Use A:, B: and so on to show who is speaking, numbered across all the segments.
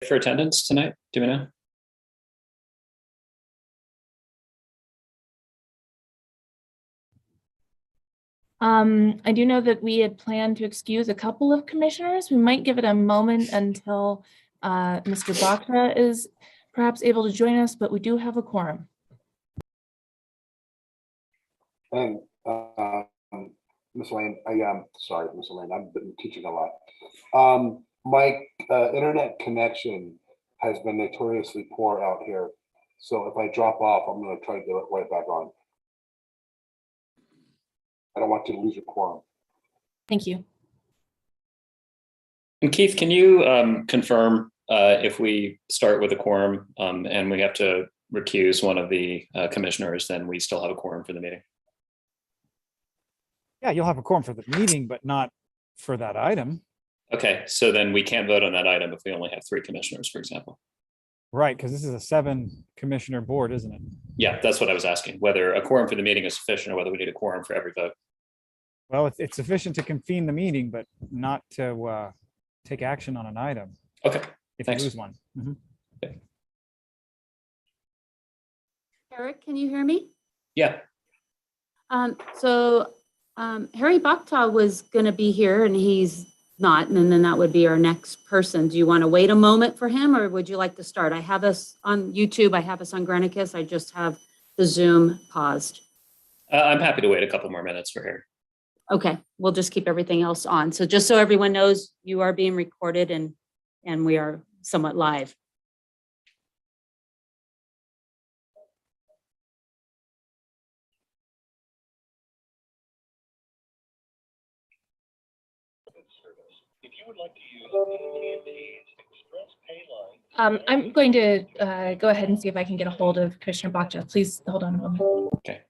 A: for attendance tonight? Do we know?
B: I do know that we had planned to excuse a couple of commissioners. We might give it a moment until Mr. Bakta is perhaps able to join us, but we do have a quorum.
C: And Ms. Lane, sorry, Ms. Lane, I've been teaching a lot. My internet connection has been notoriously poor out here. So if I drop off, I'm going to try to get it right back on. I don't want you to lose your quorum.
B: Thank you.
A: And Keith, can you confirm if we start with a quorum and we have to recuse one of the commissioners, then we still have a quorum for the meeting?
D: Yeah, you'll have a quorum for the meeting, but not for that item.
A: Okay, so then we can't vote on that item if we only have 3 commissioners, for example.
D: Right, because this is a 7-commissioner board, isn't it?
A: Yeah, that's what I was asking, whether a quorum for the meeting is sufficient or whether we need a quorum for every vote.
D: Well, it's sufficient to convene the meeting, but not to take action on an item
A: Okay,
D: if
A: thanks.
D: you lose one. Mhm.
E: Eric, can you hear me?
A: Yeah,
E: Harry Bakta was going to be here and he's not, and then that would be our next person. Do you want to wait a moment for him or would you like to start? I have us on YouTube. I have us on Granicus. I just have the Zoom paused.
A: I'm happy to wait a couple more minutes for Harry.
E: Okay, we'll just keep everything else on. So just so everyone knows, you are being recorded and we are somewhat live.
F: If you would like to use AT&T's Express Pay line.
B: I'm going to go ahead and see if I can get a hold of Commissioner Bakta. Please hold on a moment.
A: Okay.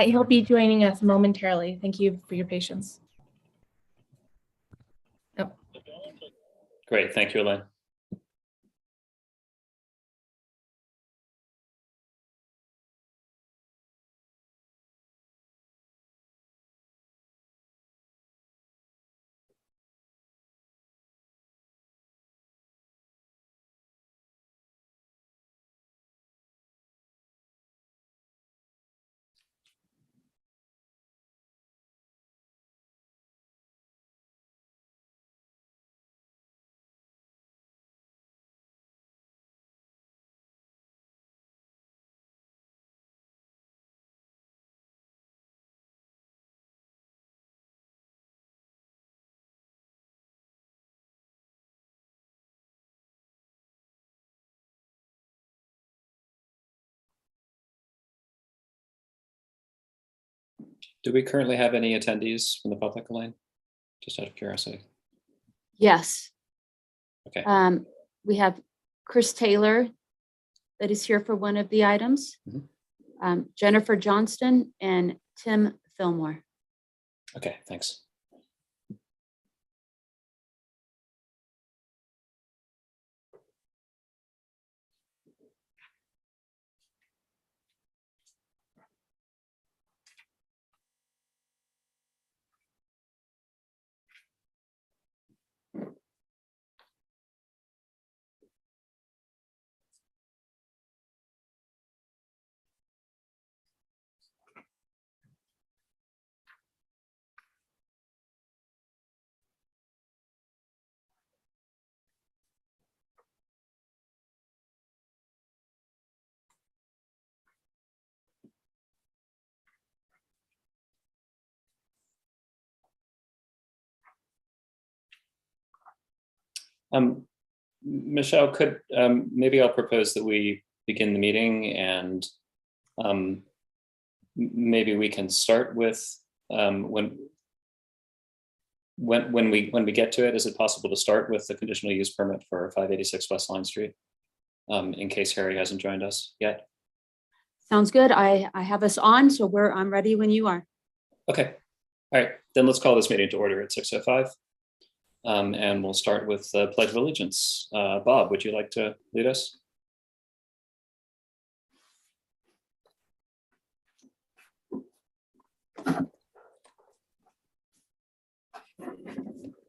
B: He'll be joining us momentarily. Thank you for your patience. Oh.
A: Great, thank you, Elaine. Do we currently have any attendees from the public, Elaine? Just out of curiosity.
E: Yes.
A: Okay.
E: We have Chris Taylor that is here for one of the items. Jennifer Johnston and Tim Fillmore.
A: Okay, thanks. Michelle, maybe I'll propose that we begin the meeting, and maybe we can start with when we get to it. Is it possible to start with the conditional use permit for 586 West Line Street, in case Harry hasn't joined us yet?
E: Sounds good. I have us on, so I'm ready when you are.
A: Okay. All right, then let's call this meeting to order at 6:05. And we'll start with the Pledge of Allegiance. Bob, would you like to lead us?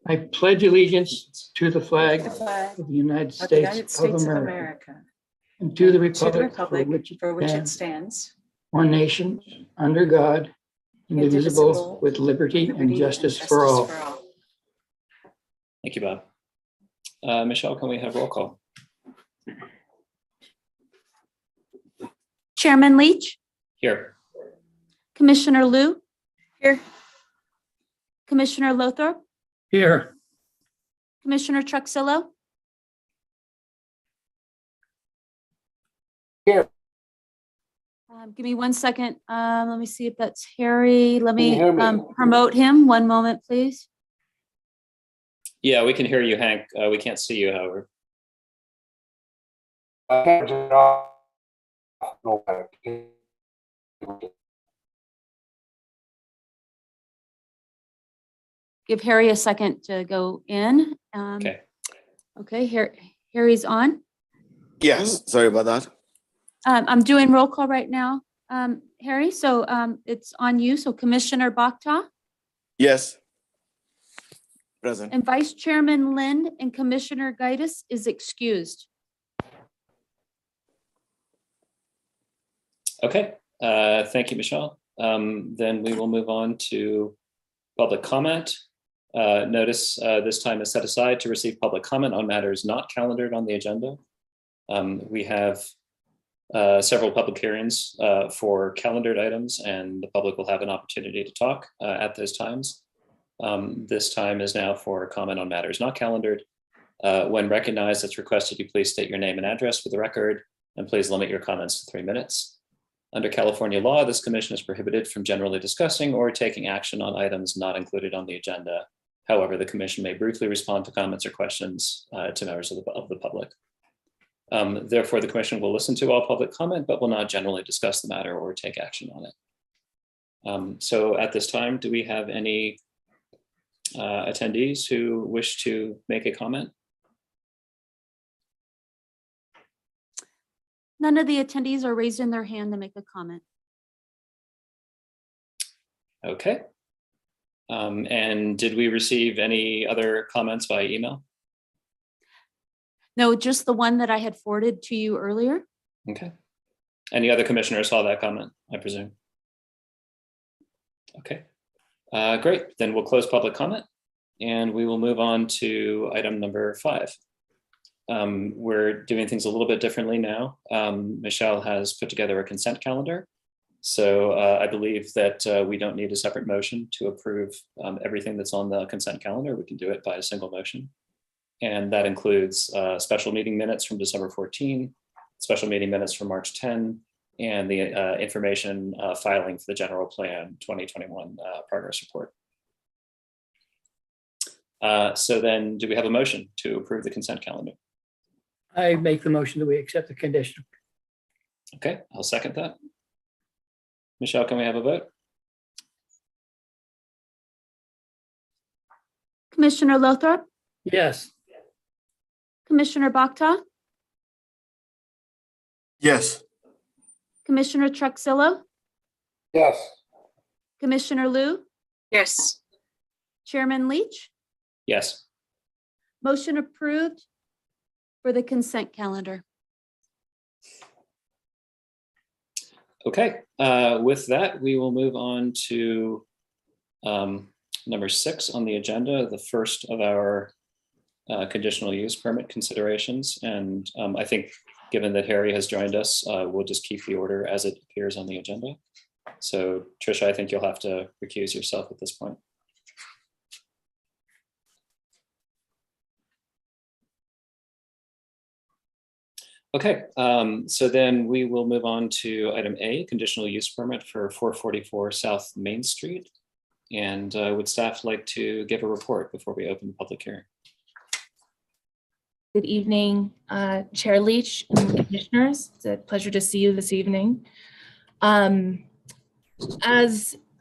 G: I pledge allegiance to the flag
H: The flag
G: of the United
H: of the United
G: States
H: States
G: of
H: of
G: America
H: America.
G: and to the
H: and to the
G: republic
H: for which it
G: stands,
H: stands,
G: one nation, under God, indivisible, with liberty and justice for all.
A: Thank you, Bob. Michelle, can we have roll call?
E: Chairman Leach,
A: Here.
E: Commissioner Liu,
H: Here.
E: Commissioner Lothrop,
G: Here,
E: Commissioner Truxillo.
C: Here.
E: Give me 1 second. Let me see if that's Harry. Let
C: Can you
E: me
C: hear me?
E: promote him. 1 moment, please.
A: Yeah, we can hear you, Hank. We can't see you, however.
C: I can't turn it off. No, I can't.
E: Give Harry a second to go in.
A: Okay.
E: Okay, Harry's on.
I: Yes, sorry about that.
E: I'm doing roll call right now, Harry, so it's on you. So Commissioner Bakta
I: Yes. Present.
E: and Vice Chairman Lind and Commissioner Gaitis is excused.
A: Okay. Thank you, Michelle. Then we will move on to public comment. Notice this time is set aside to receive public comment on matters not calendared on the agenda. We have several public hearings for calendared items, and the public will have an opportunity to talk at those times. This time is now for comment on matters not calendared. When recognized, it's requested you please state your name and address for the record, and please limit your comments to 3 minutes. Under California law, this commission is prohibited from generally discussing or taking action on items not included on the agenda. However, the commission may briefly respond to comments or questions to members of the public. Therefore, the commission will listen to all public comment, but will not generally discuss the matter or take action on it. So at this time, do we have any attendees who wish to make a comment?
E: None of the attendees are raising their hand to make a comment.
A: Okay. And did we receive any other comments by email?
E: No, just the one that I had forwarded to you earlier.
A: Okay. Any other commissioners saw that comment, I presume? Okay. Great. Then we'll close public comment and we will move on to item number 5. We're doing things a little bit differently now. Michelle has put together a consent calendar. So I believe that we don't need a separate motion to approve everything that's on the consent calendar. We can do it by a single motion. And that includes special meeting minutes from December 14, special meeting minutes from March 10, and the information filing for the general plan 2021 progress report. So then do we have a motion to approve the consent calendar?
G: I make the motion that we accept the condition.
A: Okay, I'll second that. Michelle, can we have a vote?
E: Commissioner Lothrop,
G: Yes.
E: Commissioner Bakta,
I: Yes.
E: Commissioner Truxillo,
C: Yes.
E: Commissioner Liu,
H: Yes.
E: Chairman Leach.
A: Yes.
E: Motion approved for the consent calendar.
A: Okay, with that, we will move on to number 6 on the agenda, the first of our conditional use permit considerations. And I think given that Harry has joined us, we'll just keep the order as it appears on the agenda. So Tricia, I think you'll have to recuse yourself at this point. Okay, so then we will move on to item A, conditional use permit for 444 South Main Street. And would staff like to give a report before we open the public hearing?
B: Good evening, Chair Leach and Commissioners. It's a pleasure to see you this evening. As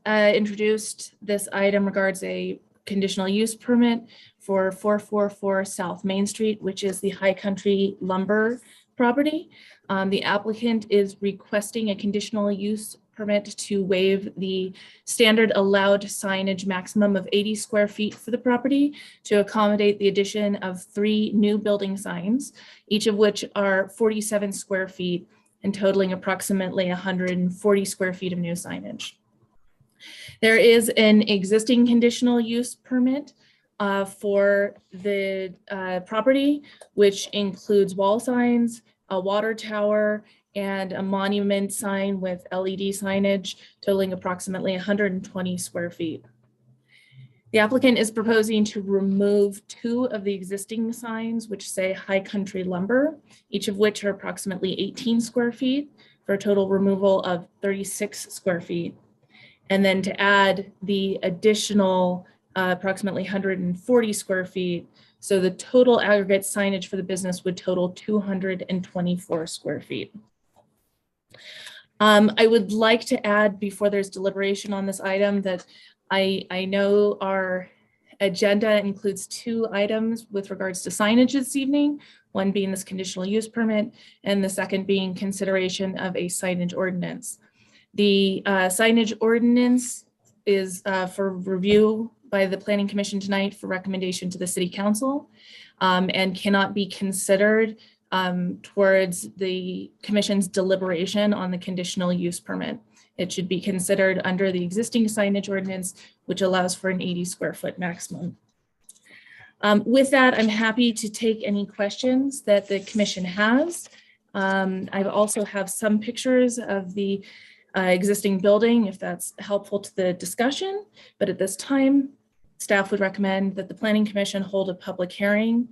B: introduced, this item regards a conditional use permit for 444 South Main Street, which is the High Country Lumber property. The applicant is requesting a conditional use permit to waive the standard allowed signage maximum of 80 square feet for the property to accommodate the addition of 3 new building signs, each of which are 47 square feet and totaling approximately 140 square feet of new signage. There is an existing conditional use permit for the property, which includes wall signs, a water tower, and a monument sign with LED signage totaling approximately 120 square feet. The applicant is proposing to remove 2 of the existing signs, which say High Country Lumber, each of which are approximately 18 square feet, for a total removal of 36 square feet. And then to add the additional approximately 140 square feet. So the total aggregate signage for the business would total 224 square feet. I would like to add, before there's deliberation on this item, that I know our agenda includes 2 items with regards to signage this evening, one being this conditional use permit, and the second being consideration of a signage ordinance. The signage ordinance is for review by the Planning Commission tonight for recommendation to the City Council, and cannot be considered towards the Commission's deliberation on the conditional use permit. It should be considered under the existing signage ordinance, which allows for an 80 square foot maximum. With that, I'm happy to take any questions that the Commission has. I also have some pictures of the existing building, if that's helpful to the discussion. But at this time, staff would recommend that the Planning Commission hold a public hearing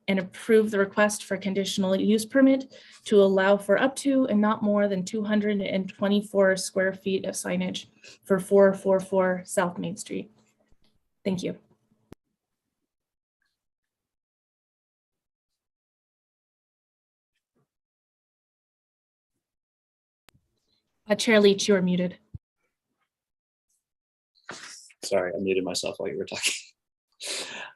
B: and approve the request for conditional use permit to allow for up to and not more than 224 square feet of signage for 444 South Main Street. Thank you. Chair Leach, you are muted.
A: Sorry, I muted myself while you were talking.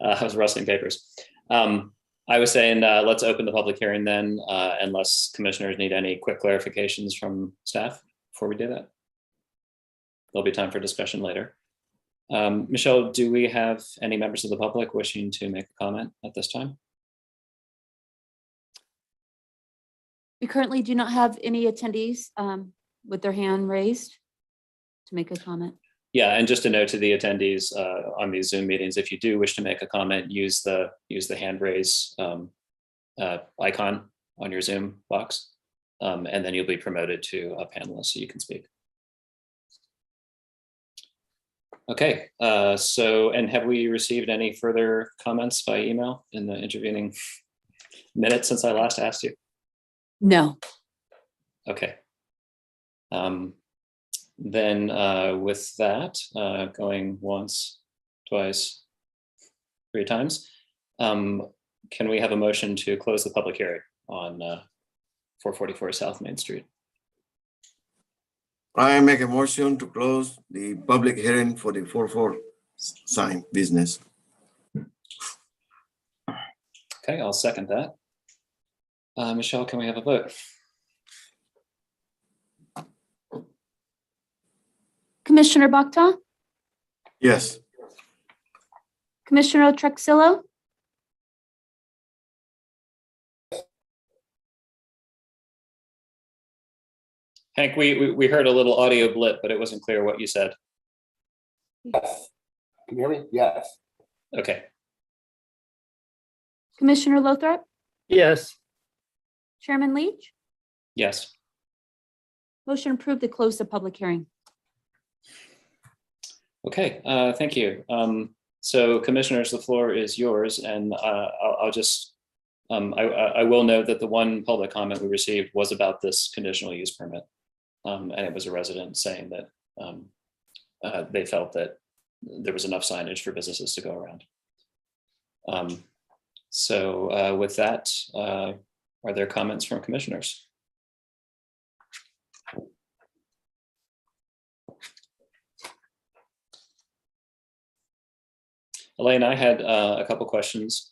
A: I was rustling papers. I was saying, let's open the public hearing then, unless commissioners need any quick clarifications from staff before we do that. There'll be time for discussion later. Michelle, do we have any members of the public wishing to make a comment at this time?
E: We currently do not have any attendees with their hand raised to make a comment.
A: Yeah, and just a note to the attendees on these Zoom meetings, if you do wish to make a comment, use the hand raise icon on your Zoom box, and then you'll be promoted to a panelist so you can speak. Okay, and have we received any further comments by email in the intervening minutes since I last asked you?
E: No.
A: Okay. Then with that, going once, twice, 3 times, can we have a motion to close the public hearing on 444 South Main Street?
I: I make a motion to close the public hearing for the 44 sign business.
A: Okay, I'll second that. Michelle, can we have a vote?
E: Commissioner Bakta,
I: Yes.
E: Commissioner Truxillo,
A: Hank, we heard a little audio blip, but it wasn't clear what you said.
C: Yes. Can you hear me? Yes.
A: Okay,
E: Commissioner Lothrop,
G: Yes.
E: Chairman Leach,
A: yes.
E: motion approved to close the public hearing.
A: Okay, thank you. So commissioners, the floor is yours, and I'll just I will note that the one public comment we received was about this conditional use permit. And it was a resident saying that they felt that there was enough signage for businesses to go around. So with that, are there comments from commissioners? Elaine, I had a couple questions.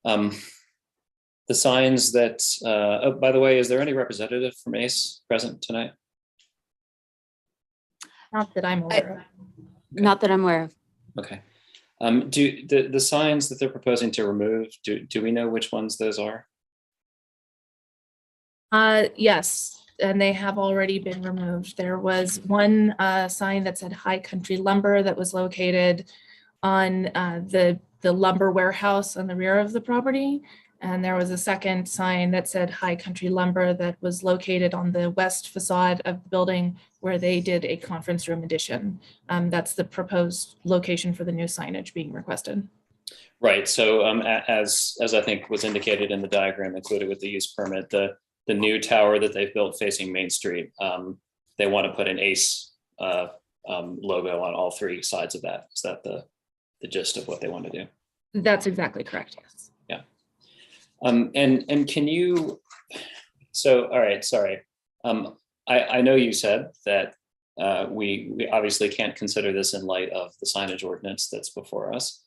A: The signs that, oh, by the way, is there any representative from ACE present tonight?
B: Not that I'm aware of.
E: Not that I'm aware of.
A: Okay. Do the signs that they're proposing to remove, do we know which ones those are?
B: Yes, and they have already been removed. There was one sign that said High Country Lumber that was located on the lumber warehouse on the rear of the property. And there was a second sign that said High Country Lumber that was located on the west facade of the building where they did a conference room addition. That's the proposed location for the new signage being requested.
A: Right, so as I think was indicated in the diagram included with the use permit, the new tower that they've built facing Main Street, they want to put an ACE logo on all three sides of that. Is that the gist of what they want to do?
B: That's exactly correct, yes.
A: Yeah. And can you, so, all right, sorry. I know you said that we obviously can't consider this in light of the signage ordinance that's before us.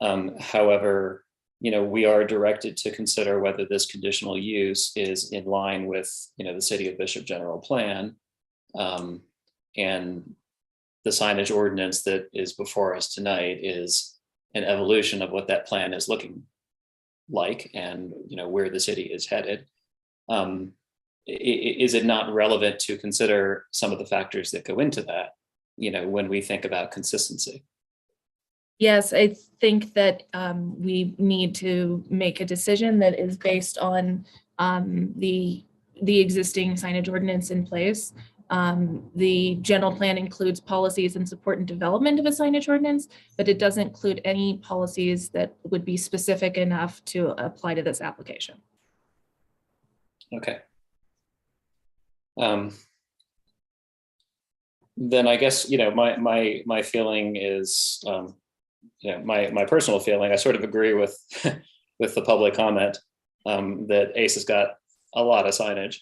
A: However, we are directed to consider whether this conditional use is in line with, the City of Bishop general plan. And the signage ordinance that is before us tonight is an evolution of what that plan is looking like and where the city is headed. Is it not relevant to consider some of the factors that go into that, when we think about consistency?
B: Yes, I think that we need to make a decision that is based on the existing signage ordinance in place. The general plan includes policies and support and development of a signage ordinance, but it doesn't include any policies that would be specific enough to apply to this application.
A: Okay. Then I guess, my feeling is, my personal feeling, I sort of agree with, with the public comment that ACE has got a lot of signage.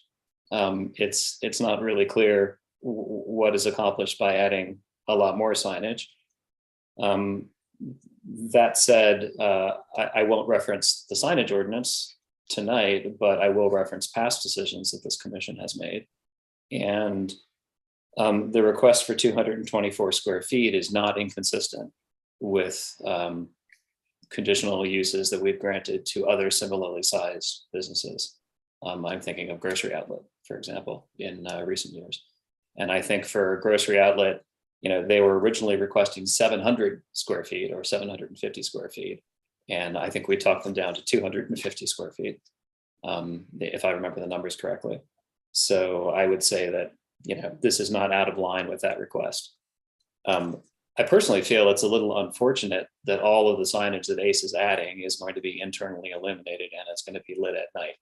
A: It's not really clear what is accomplished by adding a lot more signage. That said, I won't reference the signage ordinance tonight, but I will reference past decisions that this commission has made. And the request for 224 square feet is not inconsistent with conditional uses that we've granted to other similarly sized businesses. I'm thinking of Grocery Outlet, for example, in recent years. And I think for Grocery Outlet, they were originally requesting 700 square feet or 750 square feet. And I think we talked them down to 250 square feet, if I remember the numbers correctly. So I would say that, this is not out of line with that request. I personally feel it's a little unfortunate that all of the signage that ACE is adding is going to be internally illuminated and it's going to be lit at night.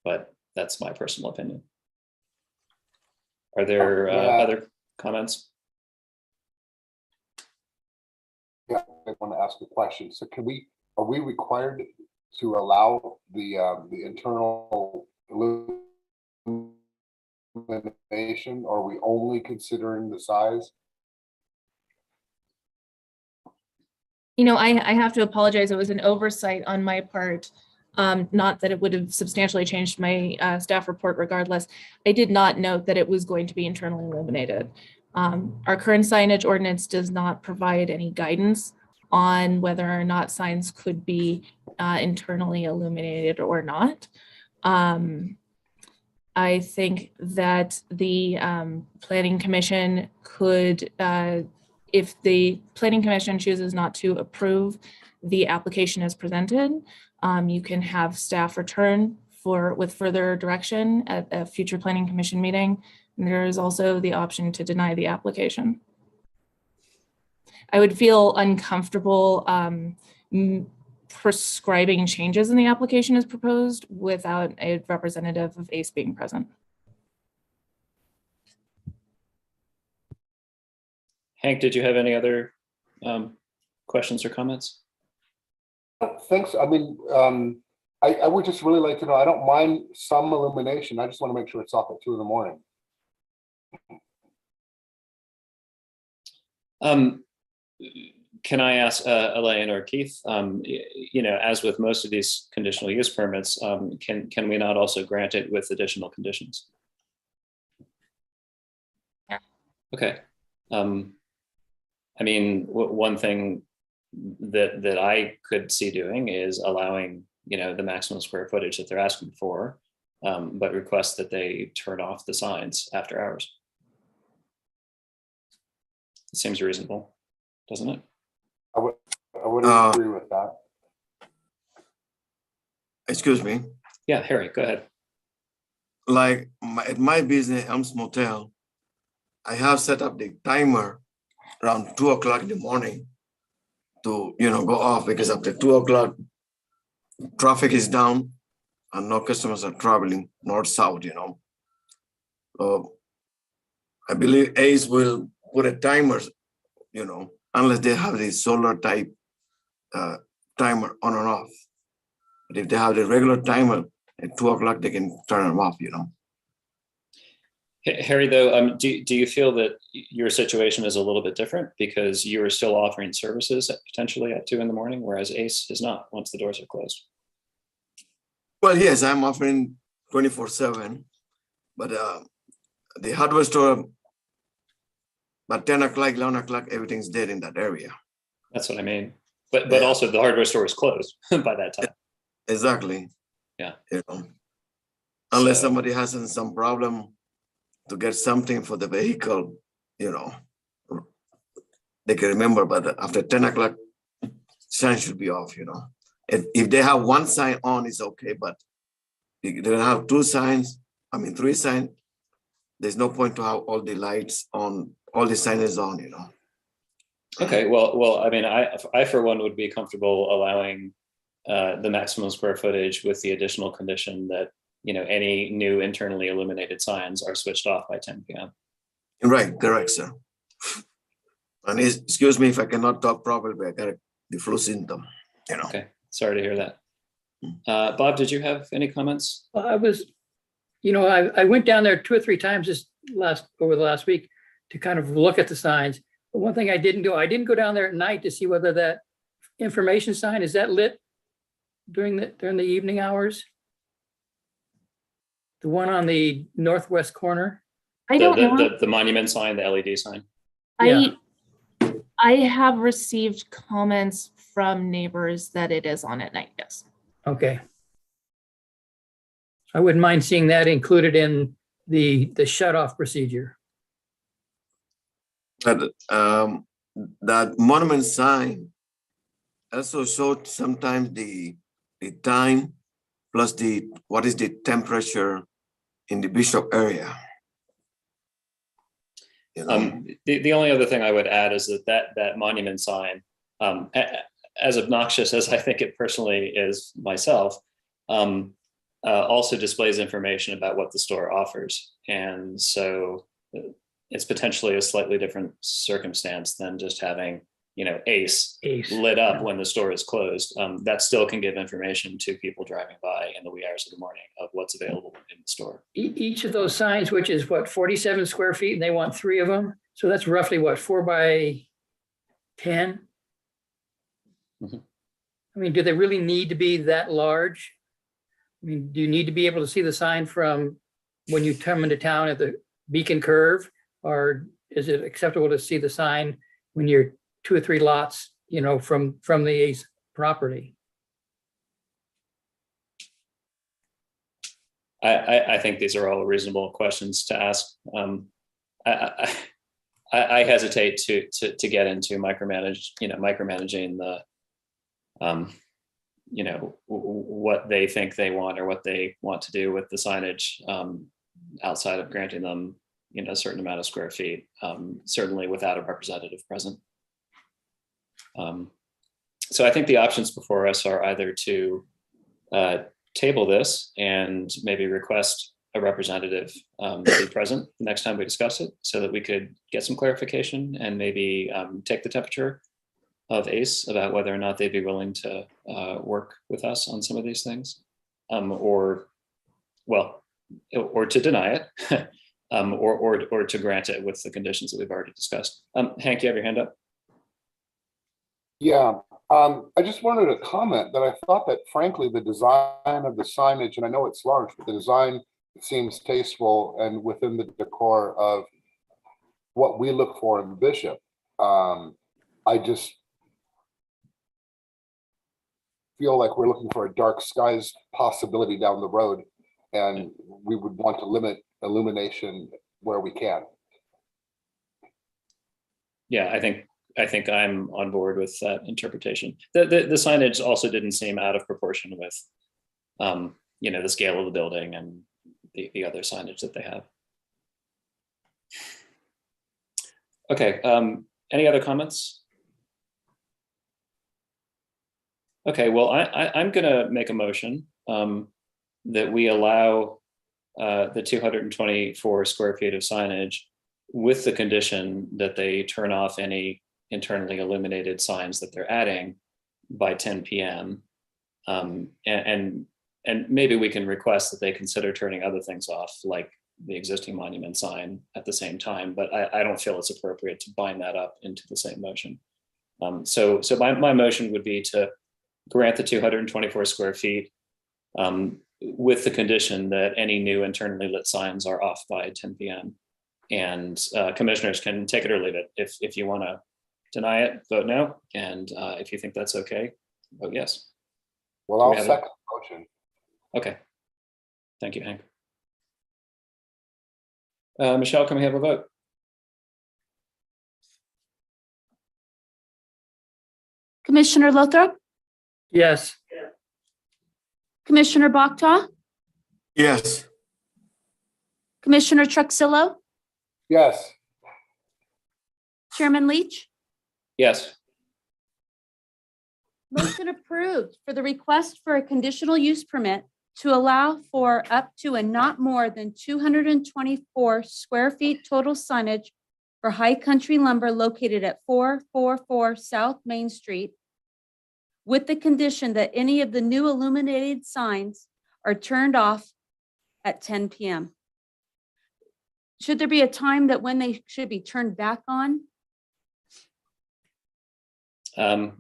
A: But that's my personal opinion. Are there other comments?
C: Yeah, I want to ask a question. So are we required to allow the internal illumination? Or are we only considering the size?
B: I have to apologize. It was an oversight on my part. Not that it would have substantially changed my staff report regardless. I did not note that it was going to be internally illuminated. Our current signage ordinance does not provide any guidance on whether or not signs could be internally illuminated or not. I think that the Planning Commission could, if the Planning Commission chooses not to approve the application as presented, you can have staff return with further direction at a future Planning Commission meeting. And there is also the option to deny the application. I would feel uncomfortable prescribing changes in the application as proposed without a representative of ACE being present.
A: Hank, did you have any other questions or comments?
C: Thanks. I mean, I would just really like to know, I don't mind some illumination. I just want to make sure it's off at 2 in the morning.
A: Can I ask Elaine or Keith, you know, as with most of these conditional use permits, can we not also grant it with additional conditions?
B: Yeah.
A: Okay. I mean, one thing that I could see doing is allowing, you know, the maximum square footage that they're asking for, but request that they turn off the signs after hours. It seems reasonable, doesn't it?
C: I would agree with that.
I: Excuse me,
A: Yeah, Harry, go ahead.
I: like at my business, Elms Motel, I have set up the timer around 2 o'clock in the morning to, you know, go off, because after 2 o'clock, traffic is down and no customers are traveling north south, you know. So I believe ACE will put a timer, you know, unless they have the solar type timer on and off. But if they have the regular timer at 2 o'clock, they can turn them off, you know.
A: Harry, though, do you feel that your situation is a little bit different because you are still offering services potentially at 2 in the morning, whereas ACE is not once the doors are closed?
I: Well, yes, I'm offering 24/7, but the hardware store, by 10 o'clock, 11 o'clock, everything's dead in that area.
A: That's what I mean. But
I: Yeah.
A: also the hardware store is closed by that time.
I: Exactly.
A: Yeah.
I: You know, unless
A: So-
I: somebody has some problem to get something for the vehicle, you know, they can remember, but after 10 o'clock, sign should be off, you know. If they have one sign on, it's okay, but if they have 2 signs, I mean 3 signs, there's no point to have all the lights on, all the signage on, you know.
A: Okay, well, I mean, I for one would be comfortable allowing the maximum square footage with the additional condition that, you know, any new internally illuminated signs are switched off by 10 p.m.
I: Right, correct, sir. And excuse me if I cannot talk properly, but I got the flu symptom, you know.
A: Okay, sorry to hear that. Bob, did you have any comments?
G: Well, I was, you know, I went down there 2 or 3 times over the last week to kind of look at the signs. But one thing I didn't go down there at night to see whether that information sign, is that lit during the evening hours? The one on the northwest corner?
B: I don't know.
A: The monument sign, the LED sign.
B: I have received comments from neighbors that it is on at night, yes.
G: Okay. I wouldn't mind seeing that included in the shut-off procedure.
I: But that monument sign also showed sometimes the time plus what is the temperature in the Bishop area. You know?
A: The only other thing I would add is that monument sign, as obnoxious as I think it personally is myself, also displays information about what the store offers. And so it's potentially a slightly different circumstance than just having, you know, ACE lit up when the store is closed. That still can give information to people driving by in the wee hours of the morning of what's available in the store.
G: Each of those signs, which is what, 47 square feet, and they want 3 of them. So that's roughly what, 4 by 10?
A: Mhm.
G: I mean, do they really need to be that large? I mean, do you need to be able to see the sign from when you come into town at the Beacon Curve? Or is it acceptable to see the sign when you're 2 or 3 lots, you know, from the ACE property?
A: I think these are all reasonable questions to ask. I hesitate to get into micromanaging the, you know, what they think they want or what they want to do with the signage outside of granting them, you know, a certain amount of square feet, certainly without a representative present. So I think the options before us are either to table this and maybe request a representative be present the next time we discuss it so that we could get some clarification and maybe take the temperature of ACE about whether or not they'd be willing to work with us on some of these things, or to deny it, or to grant it with the conditions that we've already discussed. Hank, you have your hand up?
C: Yeah, I just wanted to comment that I thought that frankly, the design of the signage, and I know it's large, but the design seems tasteful and within the decor of what we look for in Bishop. I just feel like we're looking for a dark skies possibility down the road, and we would want to limit illumination where we can.
A: Yeah, I think I'm on board with that interpretation. The signage also didn't seem out of proportion with, the scale of the building and the other signage that they have. Okay, any other comments? Okay, well, I'm gonna make a motion that we allow the 224 square feet of signage with the condition that they turn off any internally illuminated signs that they're adding by 10 p.m. And maybe we can request that they consider turning other things off, like the existing monument sign at the same time, but I don't feel it's appropriate to bind that up into the same motion. So my motion would be to grant the 224 square feet with the condition that any new internally lit signs are off by 10 p.m. And commissioners can take it or leave it. If you want to deny it, vote no. And if you think that's okay, vote yes.
C: Well,
A: Do we
C: I'll
A: have
C: second the motion.
A: Okay. Thank you, Hank. Michelle, can we have a vote?
E: Commissioner Lothrop,
G: Yes.
E: Commissioner Bakta,
I: Yes.
E: Commissioner Truxillo,
C: Yes,
E: Chairman Leach.
A: Yes.
E: Motion approved for the request for a conditional use permit to allow for up to and not more than 224 square feet total signage for High Country Lumber located at 444 South Main Street, with the condition that any of the new illuminated signs are turned off at 10 p.m. Should there be a time that when they should be turned back on?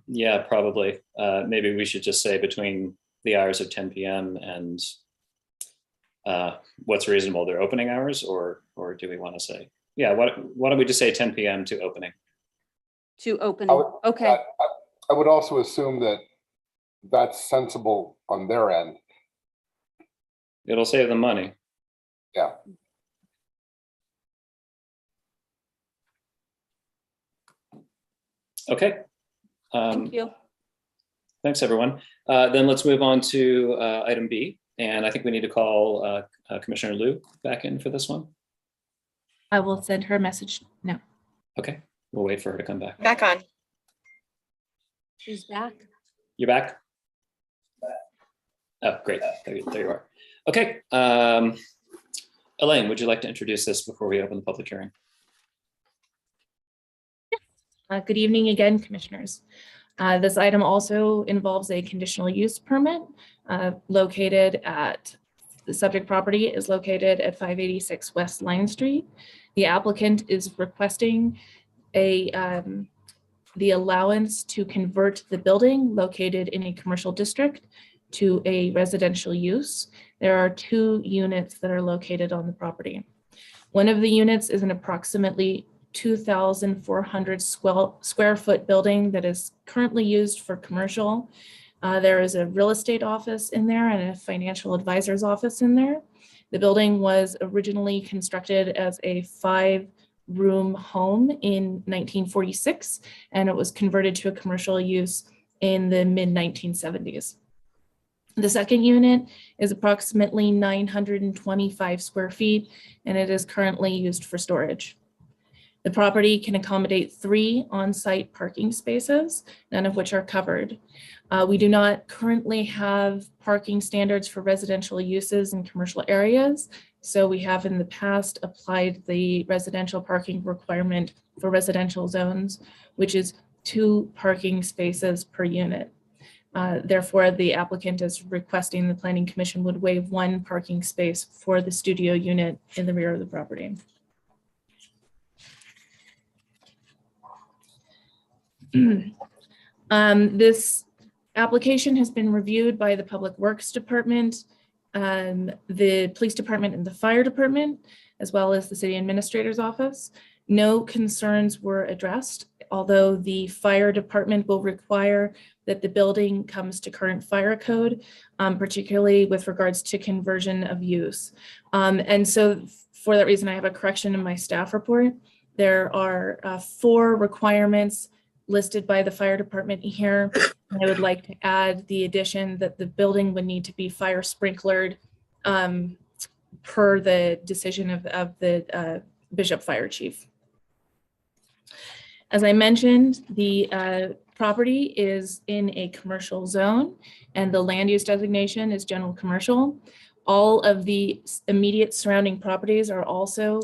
A: Yeah, probably. Maybe we should just say between the hours of 10 p.m. and what's reasonable, their opening hours, or do we want to say, yeah, why don't we just say 10 p.m. to opening?
E: To open,
C: I would-
E: okay.
C: I would also assume that that's sensible on their end.
A: It'll save them money.
C: Yeah.
A: Okay.
E: Thank you.
A: Thanks, everyone. Then let's move on to item B. And I think we need to call Commissioner Liu back in for this one.
B: I will send her a message now.
A: Okay, we'll wait for her to come back.
H: Back on.
E: She's back.
A: You're back? Oh, great. There you are. Okay. Elaine, would you like to introduce this before we open the public hearing?
B: Good evening again, commissioners. This item also involves a conditional use permit located at, the subject property is located at 586 West Line Street. The applicant is requesting the allowance to convert the building located in a commercial district to a residential use. There are 2 units that are located on the property. One of the units is an approximately 2,400 square foot building that is currently used for commercial. There is a real estate office in there and a financial advisor's office in there. The building was originally constructed as a 5-room home in 1946, and it was converted to a commercial use in the mid-1970s. The second unit is approximately 925 square feet, and it is currently used for storage. The property can accommodate 3 on-site parking spaces, none of which are covered. We do not currently have parking standards for residential uses in commercial areas. So we have in the past applied the residential parking requirement for residential zones, which is 2 parking spaces per unit. Therefore, the applicant is requesting the Planning Commission would waive 1 parking space for the studio unit in the rear of the property. This application has been reviewed by the Public Works Department, the Police Department and the Fire Department, as well as the City Administrator's Office. No concerns were addressed, although the Fire Department will require that the building comes to current fire code, particularly with regards to conversion of use. And so for that reason, I have a correction in my staff report. There are 4 requirements listed by the fire department here. I would like to add the addition that the building would need to be fire sprinklered per the decision of the Bishop Fire Chief. As I mentioned, the property is in a commercial zone and the land use designation is general commercial. All of the immediate surrounding properties are also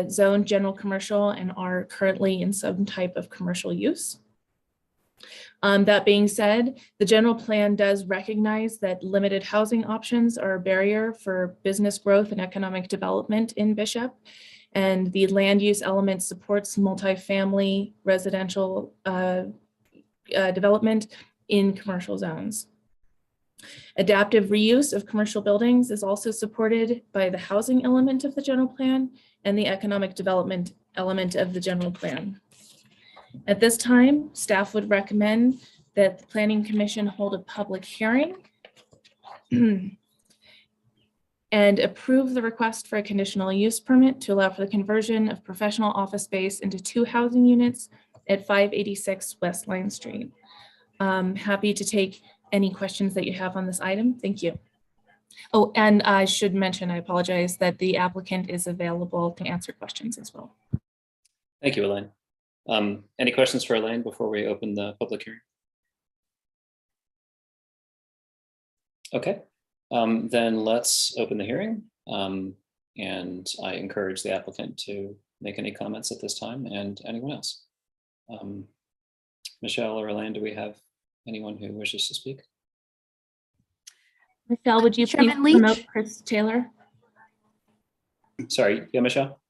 B: zoned general commercial and are currently in some type of commercial use. That being said, the general plan does recognize that limited housing options are a barrier for business growth and economic development in Bishop. And the land use element supports multifamily residential development in commercial zones. Adaptive reuse of commercial buildings is also supported by the housing element of the general plan and the economic development element of the general plan. At this time, staff would recommend that the Planning Commission hold a public hearing and approve the request for a conditional use permit to allow for the conversion of professional office space into 2 housing units at 586 West Line Street. Happy to take any questions that you have on this item. Thank you. Oh, and I should mention, I apologize, that the applicant is available to answer questions as well.
A: Thank you, Elaine. Any questions for Elaine before we open the public hearing? Okay, then let's open the hearing. And I encourage the applicant to make any comments at this time and anyone else. Michelle or Elaine, do we have anyone who wishes to speak?
B: Michelle, would you please
E: Chairman Leach?
B: promote Chris Taylor?
A: Sorry, yeah, Michelle?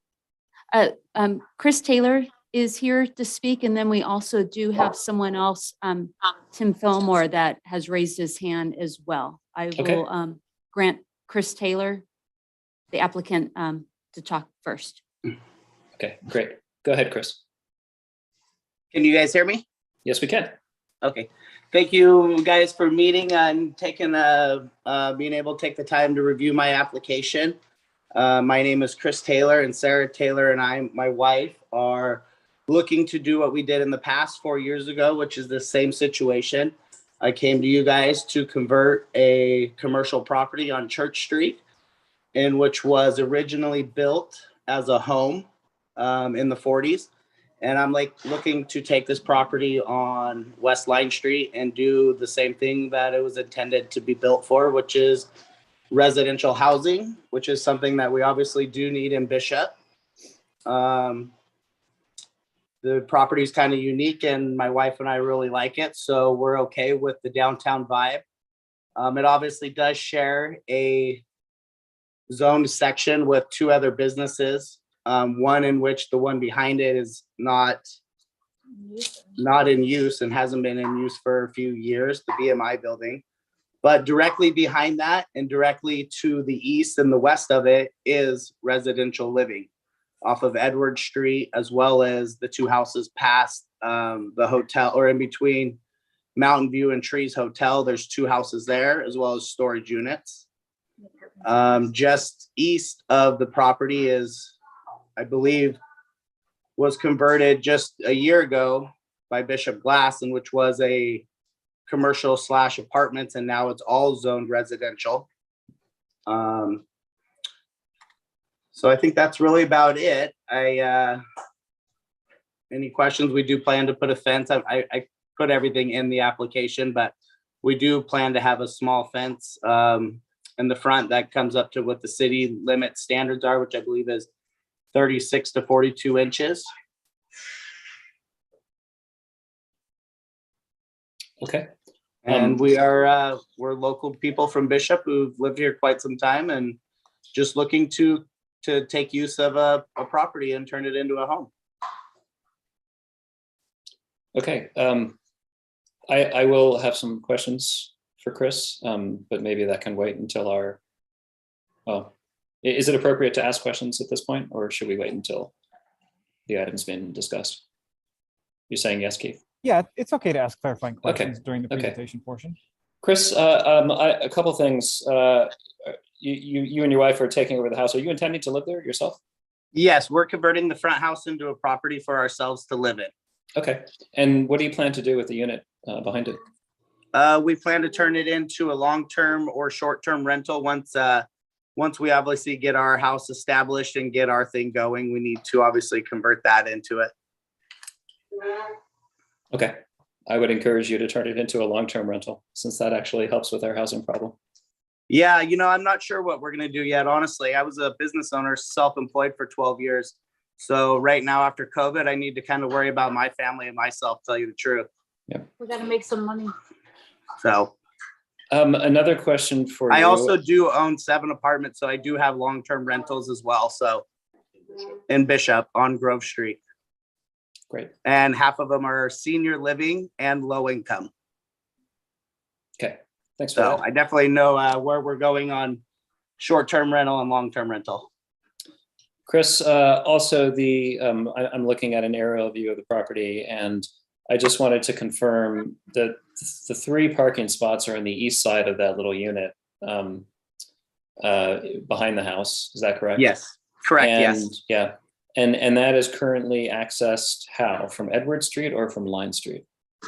E: Chris Taylor is here to speak, and then we also do have someone else, Tim Fillmore, that has raised his hand as well. I
A: Okay.
E: will grant Chris Taylor, the applicant, to talk first.
A: Okay, great. Go ahead, Chris.
H: Can you guys hear me?
A: Yes, we can.
H: Okay. Thank you guys for meeting and taking being able to take the time to review my application. My name is Chris Taylor, and Sarah Taylor and I, my wife, are looking to do what we did in the past 4 years ago, which is the same situation. I came to you guys to convert a commercial property on Church Street, in which was originally built as a home in the 40s. And I'm looking to take this property on West Line Street and do the same thing that it was intended to be built for, which is residential housing, which is something that we obviously do need in Bishop. The property is kind of unique and my wife and I really like it. So we're okay with the downtown vibe. It obviously does share a zoned section with 2 other businesses. One in which the one behind it is not in use and hasn't been in use for a few years, the BMI building. But directly behind that and directly to the east and the west of it is residential living off of Edward Street, as well as the 2 houses past the hotel, or in between Mountain View and Trees Hotel. There's 2 houses there, as well as storage units. Just east of the property is, I believe, was converted just a year ago by Bishop Glass, and which was a commercial / apartments, and now it's all zoned residential. So I think that's really about it. any questions, we do plan to put a fence. I put everything in the application, but we do plan to have a small fence in the front that comes up to what the city limit standards are, which I believe is 36 to 42 inches.
A: Okay.
H: And we're local people from Bishop who've lived here quite some time and just looking to take use of a property and turn it into a home.
A: Okay. I will have some questions for Chris, but maybe that can wait until our, well, is it appropriate to ask questions at this point, or should we wait until the item's been discussed? You're saying yes, Keith?
D: Yeah, it's okay to ask clarifying questions during the
A: Okay.
D: presentation portion.
A: Chris, a couple things. You and your wife are taking over the house. Are you intending to live there yourself?
H: Yes, we're converting the front house into a property for ourselves to live in.
A: Okay. And what do you plan to do with the unit behind it?
H: We plan to turn it into a long-term or short-term rental once we obviously get our house established and get our thing going. We need to obviously convert that into it.
A: Okay. I would encourage you to turn it into a long-term rental, since that actually helps with our housing problem.
H: Yeah, I'm not sure what we're going to do yet. Honestly, I was a business owner, self-employed for 12 years. So right now after COVID, I need to kind of worry about my family and myself, tell you the truth.
A: Yeah.
E: We got to make some money.
H: So
A: Another question for you.
H: I also do own 7 apartments, so I do have long-term rentals as well. So in Bishop on Grove Street.
A: Great.
H: And half of them are senior living and low income.
A: Okay. Thanks for
H: So
A: that.
H: I definitely know where we're going on short-term rental and long-term rental.
A: Chris, also I'm looking at an aerial view of the property, and I just wanted to confirm that the 3 parking spots are on the east side of that little unit behind the house. Is that correct?
H: Yes, correct.
A: And,
H: Yes.
A: Yeah. And that is currently accessed how? From Edward Street or from Line Street?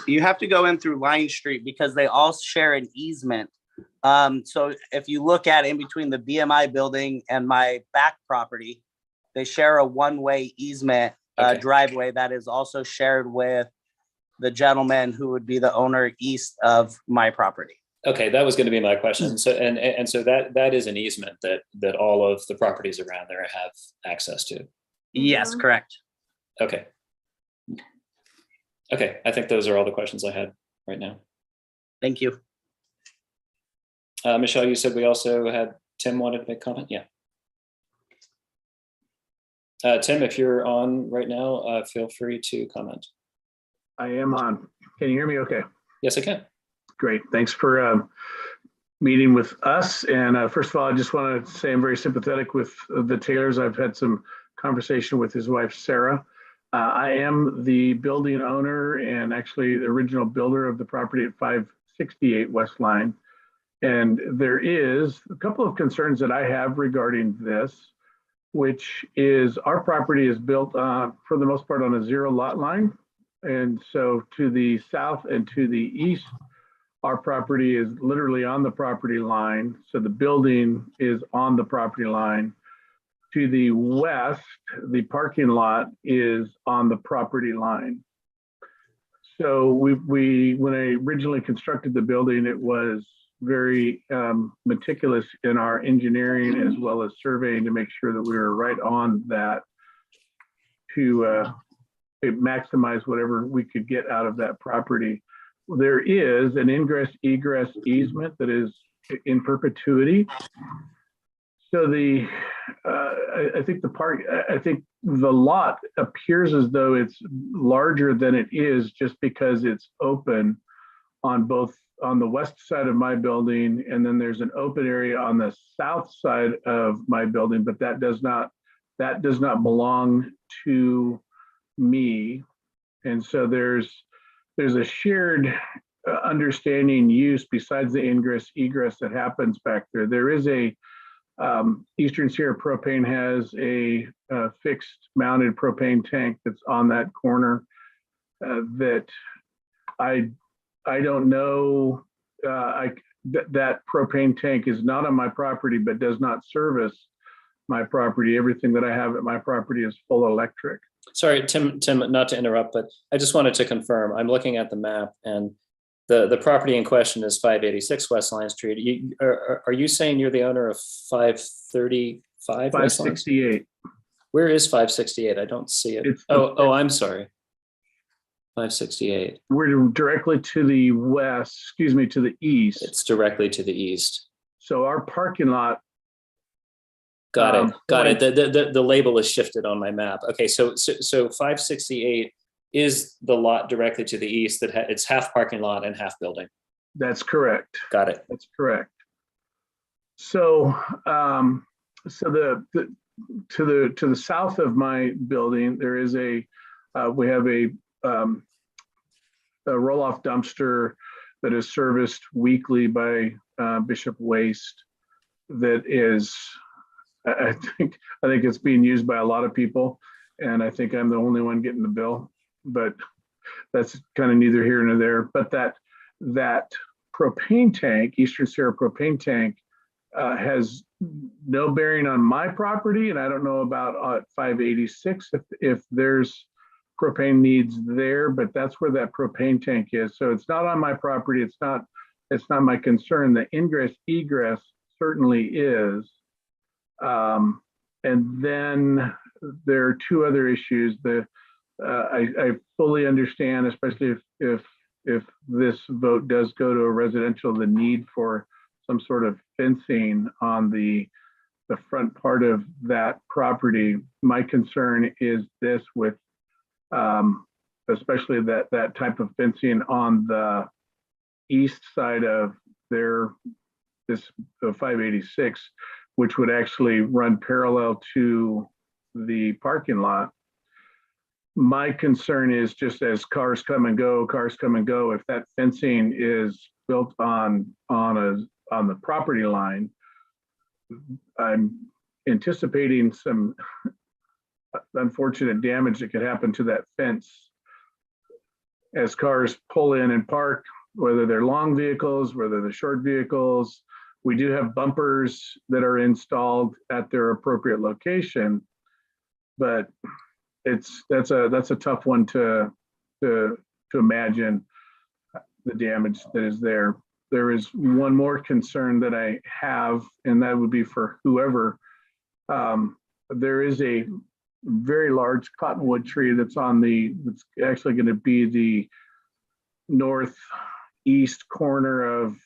H: You have to go in through Line Street because they all share an easement. So if you look at in between the BMI building and my back property, they share a one-way easement
A: Okay.
H: driveway that is also shared with the gentleman who would be the owner east of my property.
A: Okay, that was going to be my question. So and so that is an easement that all of the properties around there have access to.
H: Yes, correct.
A: Okay. Okay, I think those are all the questions I had right now.
H: Thank you.
A: Michelle, you said we also had Tim wanted to make comment? Yeah. Tim, if you're on right now, feel free to comment.
F: I am on. Can you hear me okay?
A: Yes, I can.
F: Great. Thanks for meeting with us. And first of all, I just want to say I'm very sympathetic with the Taylors. I've had some conversation with his wife, Sarah. I am the building owner and actually the original builder of the property at 568 West Line. And there is a couple of concerns that I have regarding this, which is our property is built for the most part on a 0 lot line. And so to the south and to the east, our property is literally on the property line. So the building is on the property line. To the west, the parking lot is on the property line. So when I originally constructed the building, it was very meticulous in our engineering as well as surveying to make sure that we were right on that to maximize whatever we could get out of that property. There is an ingress egress easement that is in perpetuity. So I think the lot appears as though it's larger than it is just because it's open on the west side of my building, and then there's an open area on the south side of my building, but that does not belong to me. And so there's a shared understanding use besides the ingress egress that happens back there. There is a Eastern Sierra Propane has a fixed mounted propane tank that's on that corner that I don't know. That propane tank is not on my property, but does not service my property. Everything that I have at my property is full electric.
A: Sorry, Tim, not to interrupt, but I just wanted to confirm, I'm looking at the map and the property in question is 586 West Line Street. Are you saying you're the owner of 535 West Line Street?
F: 568.
A: Where is 568? I don't see it.
F: It's
A: Oh, I'm sorry. 568.
F: We're directly to the west, excuse me, to the east.
A: It's directly to the east.
F: So our parking lot,
A: Got it. Got it.
F: Right.
A: The label is shifted on my map. Okay, so 568 is the lot directly to the east that it's half parking lot and half building.
F: that's correct.
A: Got it.
F: That's correct. So, so to the south of my building, there is we have a roll-off dumpster that is serviced weekly by Bishop Waste. That is, I think it's being used by a lot of people, and I think I'm the only one getting the bill. But that's kind of neither here nor there. But that propane tank, Eastern Sierra propane tank, has no bearing on my property, and I don't know about 586 if there's propane needs there, but that's where that propane tank is. So it's not on my property. It's not my concern. The ingress egress certainly is. And then there are two other issues. I fully understand, especially if this vote does go to a residential, the need for some sort of fencing on the front part of that property. My concern is this with especially that type of fencing on the east side of this 586, which would actually run parallel to the parking lot. My concern is just as cars come and go, if that fencing is built on the property line, I'm anticipating some unfortunate damage that could happen to that fence as cars pull in and park, whether they're long vehicles, whether they're short vehicles. We do have bumpers that are installed at their appropriate location, but that's a tough one to imagine the damage that is there. There is one more concern that I have, and that would be for whoever. There is a very large cottonwood tree that's actually going to be the northeast corner of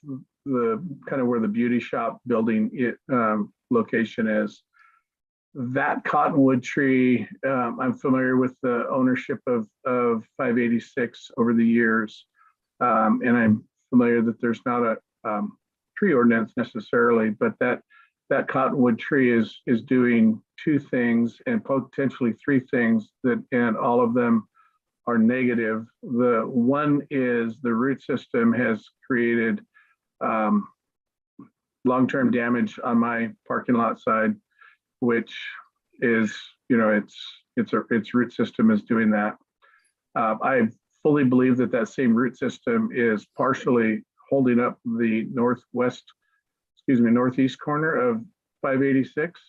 F: the kind of where the beauty shop building location is. That cottonwood tree, I'm familiar with the ownership of 586 over the years, and I'm familiar that there's not a tree ordinance necessarily, but that cottonwood tree is doing two things and potentially three things and all of them are negative. The one is the root system has created long-term damage on my parking lot side, which is, its root system is doing that. I fully believe that same root system is partially holding up the northeast corner of 586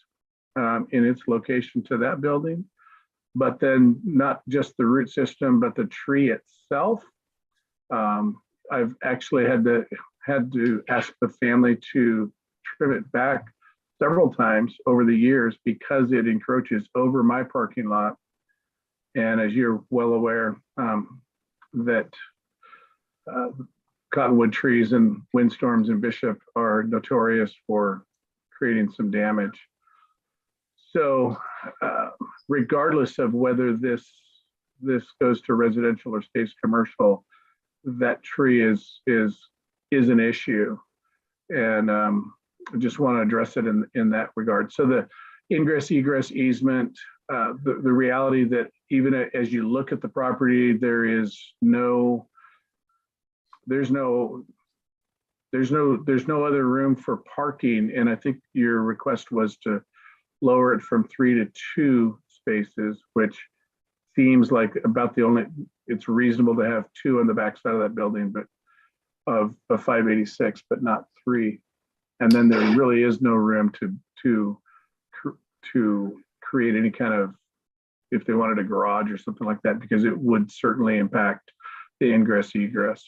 F: in its location to that building. But then not just the root system, but the tree itself. I've actually had to ask the family to trim it back several times over the years because it encroaches over my parking lot. And as you're well aware, that cottonwood trees and windstorms in Bishop are notorious for creating some damage. So regardless of whether this goes to residential or stays commercial, that tree is an issue. And I just want to address it in that regard. So the ingress egress easement, the reality that even as you look at the property, there's no other room for parking. And I think your request was to lower it from 3 to 2 spaces, which seems like about it's reasonable to have 2 on the backside of that building, but of 586, but not 3. And then there really is no room to create any kind of, if they wanted a garage or something like that, because it would certainly impact the ingress egress.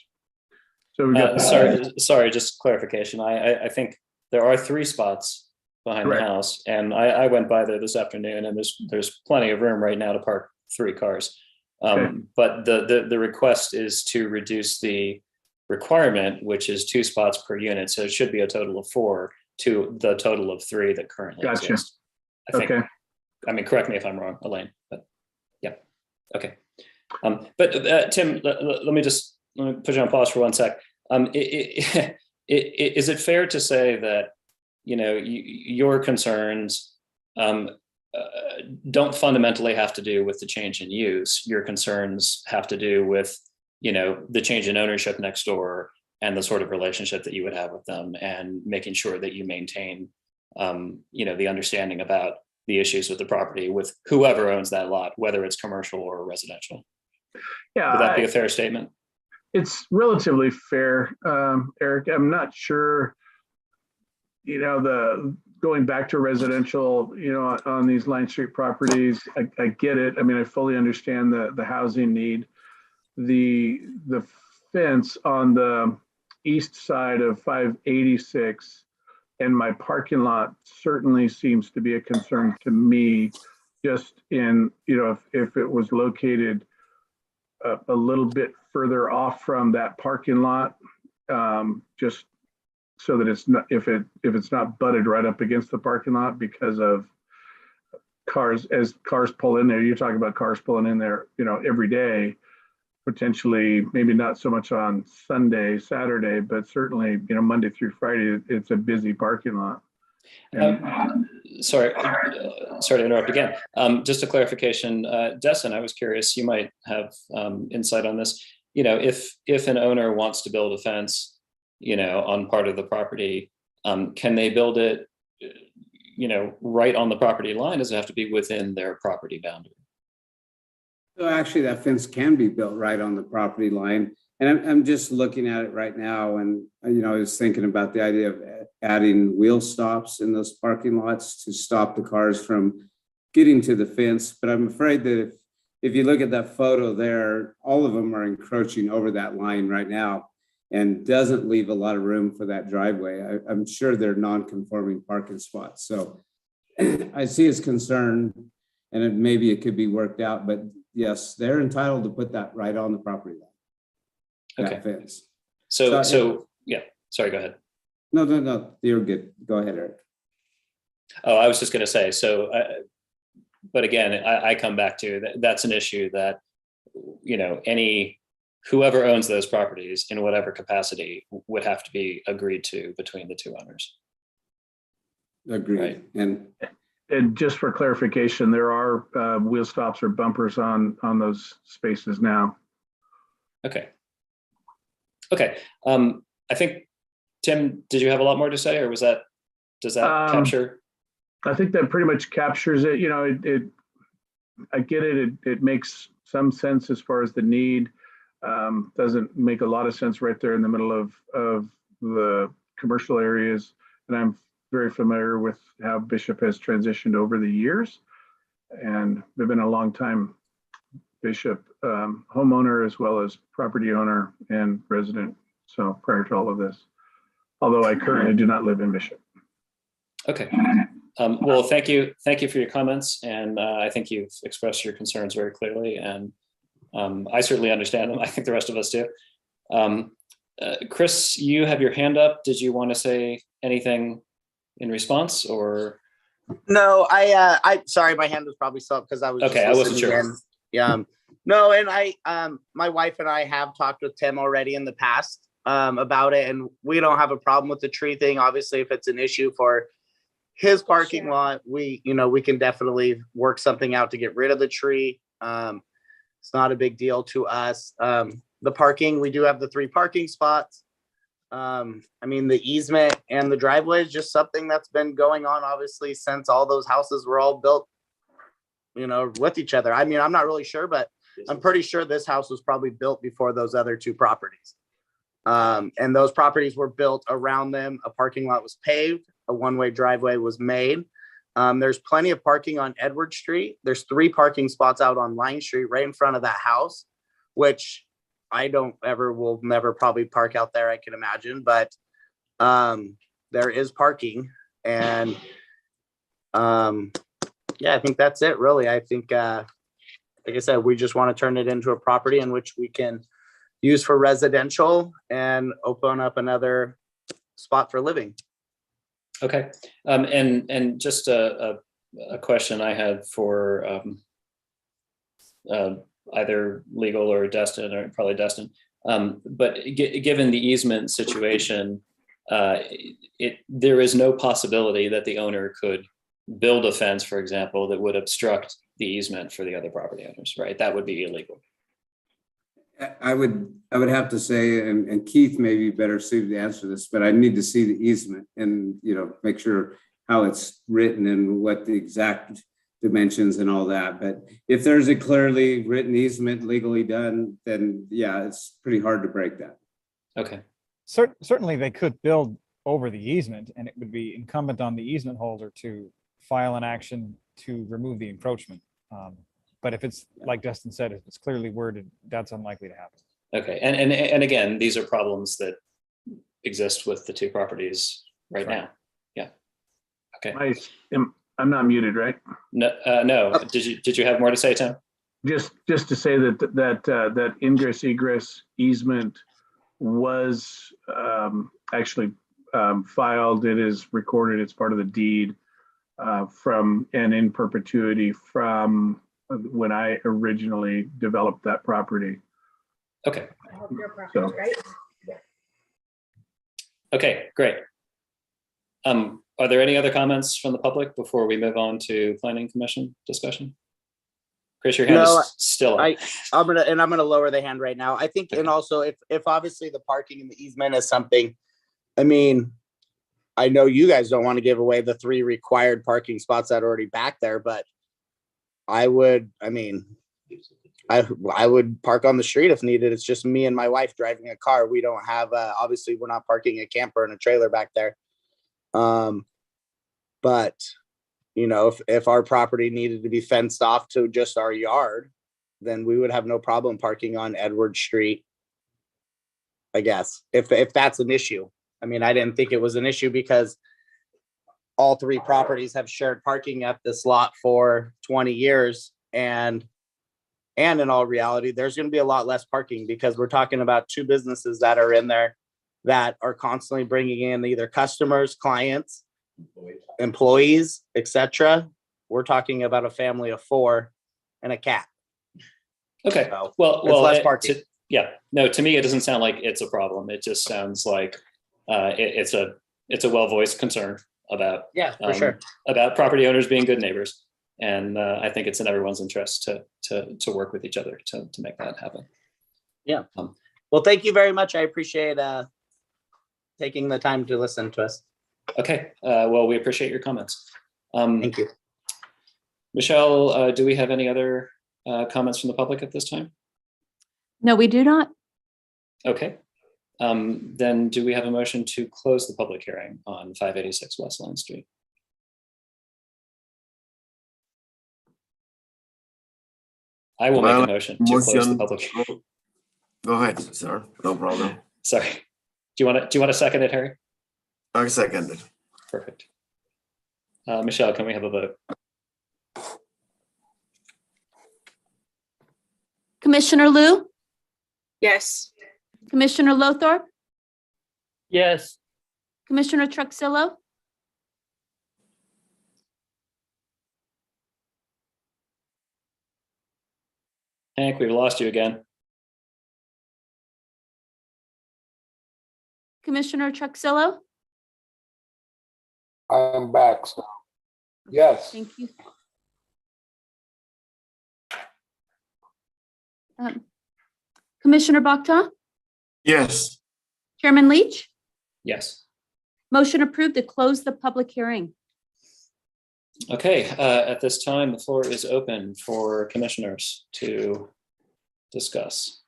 F: So we got
A: Sorry, just clarification. I think there are 3 spots behind the
F: Correct.
A: house, and I went by there this afternoon, and there's plenty of room right now to park 3 cars.
F: Okay.
A: But the request is to reduce the requirement, which is 2 spots per unit. So it should be a total of 4 to the total of 3 that currently
F: Gotcha.
A: exist. I think.
F: Okay.
A: I mean, correct me if I'm wrong, Elaine, but yeah. Okay. But Tim, let me put you on pause for 1 sec. Is it fair to say that, your concerns don't fundamentally have to do with the change in use? Your concerns have to do with, the change in ownership next door and the sort of relationship that you would have with them, and making sure that you maintain, the understanding about the issues with the property with whoever owns that lot, whether it's commercial or residential.
F: Yeah.
A: Would that be a fair statement?
F: It's relatively fair, Eric. I'm not sure, going back to residential, on these Line Street properties, I get it. I mean, I fully understand the housing need. The fence on the east side of 586 and my parking lot certainly seems to be a concern to me, just in, if it was located a little bit further off from that parking lot, just so that it's not, if it's not butted right up against the parking lot because of cars, as cars pull in there. You're talking about cars pulling in there, every day, potentially, maybe not so much on Sunday, Saturday, but certainly, Monday through Friday, it's a busy parking lot.
A: Sorry to interrupt again. Just a clarification, Destin, I was curious, you might have insight on this. If an owner wants to build a fence, on part of the property, can they build it, right on the property line? Does it have to be within their property boundary?
J: So actually, that fence can be built right on the property line. And I'm just looking at it right now, and I was thinking about the idea of adding wheel stops in those parking lots to stop the cars from getting to the fence. But I'm afraid that if you look at that photo there, all of them are encroaching over that line right now, and doesn't leave a lot of room for that driveway. I'm sure they're non-conforming parking spots. So I see his concern, and maybe it could be worked out. But yes, they're entitled to put that right on the property line.
A: Okay.
J: Fence.
A: So yeah, sorry, go ahead.
J: No, you're good. Go ahead, Eric.
A: Oh, I was just going to say, but again, I come back to that's an issue that, whoever owns those properties in whatever capacity would have to be agreed to between the 2 owners.
J: Agreed.
A: Right.
F: And just for clarification, there are wheel stops or bumpers on those spaces now.
A: Okay. I think, Tim, did you have a lot more to say, or does that capture?
F: I think that pretty much captures it. I get it. It makes some sense as far as the need. Doesn't make a lot of sense right there in the middle of the commercial areas. And I'm very familiar with how Bishop has transitioned over the years. And they've been a long time Bishop homeowner as well as property owner and resident. So prior to all of this, although I currently do not live in Bishop.
A: Okay. Well, thank you for your comments, and I think you've expressed your concerns very clearly, and I certainly understand them. I think the rest of us do. Chris, you have your hand up. Did you want to say anything in response, or?
H: No, I sorry, my hand was probably still up because I was
A: okay. I wasn't sure.
H: In. Yeah, no, and my wife and I have talked with Tim already in the past about it, and we don't have a problem with the tree thing. Obviously, if it's an issue for his parking lot, we can definitely work something out to get rid of the tree. It's not a big deal to us. The parking, we do have the 3 parking spots. The easement and the driveway is just something that's been going on, obviously, since all those houses were all built, with each other. I'm not really sure, but I'm pretty sure this house was probably built before those other 2 properties. And those properties were built around them. A parking lot was paved, a one-way driveway was made. There's plenty of parking on Edward Street. There's 3 parking spots out on Line Street right in front of that house, which I will never probably park out there, I can imagine, but there is parking. And yeah, I think that's it really. I think, like I said, we just want to turn it into a property in which we can use for residential and open up another spot for living.
A: Okay, and just a question I had for either legal or Destin, or probably Destin. But given the easement situation, there is no possibility that the owner could build a fence, for example, that would obstruct the easement for the other property owners, right? That would be illegal.
J: I would have to say, and Keith may be better suited to answer this, but I need to see the easement and, make sure how it's written and what the exact dimensions and all that. But if there's a clearly written easement legally done, then yeah, it's pretty hard to break that.
A: Okay.
D: Certainly they could build over the easement, and it would be incumbent on the easement holder to file an action to remove the encroachment. But if it's, like Justin said, if it's clearly worded, that's unlikely to happen.
A: Okay, and again, these are problems that exist with the 2 properties right now. Yeah. Okay.
F: I'm not muted, right?
A: No, no. Did you have more to say, Tim?
F: Just to say that ingress egress easement was actually filed. It is recorded. It's part of the deed from and in perpetuity from when I originally developed that property.
A: Okay.
F: So,
A: okay, great. Are there any other comments from the public before we move on to planning commission discussion? Chris, your hand is still up.
H: I'm gonna lower the hand right now. I think, and also if obviously the parking and the easement is something, I mean, I know you guys don't want to give away the 3 required parking spots that are already back there, but I would park on the street if needed. It's just me and my wife driving a car. We don't have, obviously we're not parking a camper and a trailer back there. But if our property needed to be fenced off to just our yard, then we would have no problem parking on Edward Street, I guess, if that's an issue. I mean, I didn't think it was an issue because all 3 properties have shared parking at this lot for 20 years. And in all reality, there's going to be a lot less parking because we're talking about 2 businesses that are in there that are constantly bringing in either customers, clients, employees, etc. We're talking about a family of 4 and a cat.
A: Okay,
H: So,
A: well,
H: it's less parking.
A: No, to me, it doesn't sound like it's a problem. It just sounds like it's a well-voiced concern about
H: For sure.
A: about property owners being good neighbors, and I think it's in everyone's interest to work with each other to make that happen.
H: Yeah. Well, thank you very much. I appreciate taking the time to listen to us.
A: Okay. Well, we appreciate your comments.
H: Thank you.
A: Michelle, do we have any other comments from the public at this time?
E: No, we do not.
A: Okay. Then do we have a motion to close the public hearing on 586 West Line Street? I will make a motion to close the public hearing.
I: Go ahead, sir. No problem.
A: Sorry. Do you want to second it, Harry?
I: I second it.
A: Perfect. Michelle, can we have a vote?
E: Commissioner Liu,
K: Yes.
E: Commissioner Lothar,
G: Yes.
E: Commissioner Truxillo,
A: Hank, we've lost you again.
E: Commissioner Truxillo.
C: I'm back. So yes.
E: Thank you. Commissioner Bakta,
I: Yes.
E: Chairman Leach,
A: Yes.
E: motion approved to close the public hearing.
A: Okay, at this time, the floor is open for commissioners to discuss.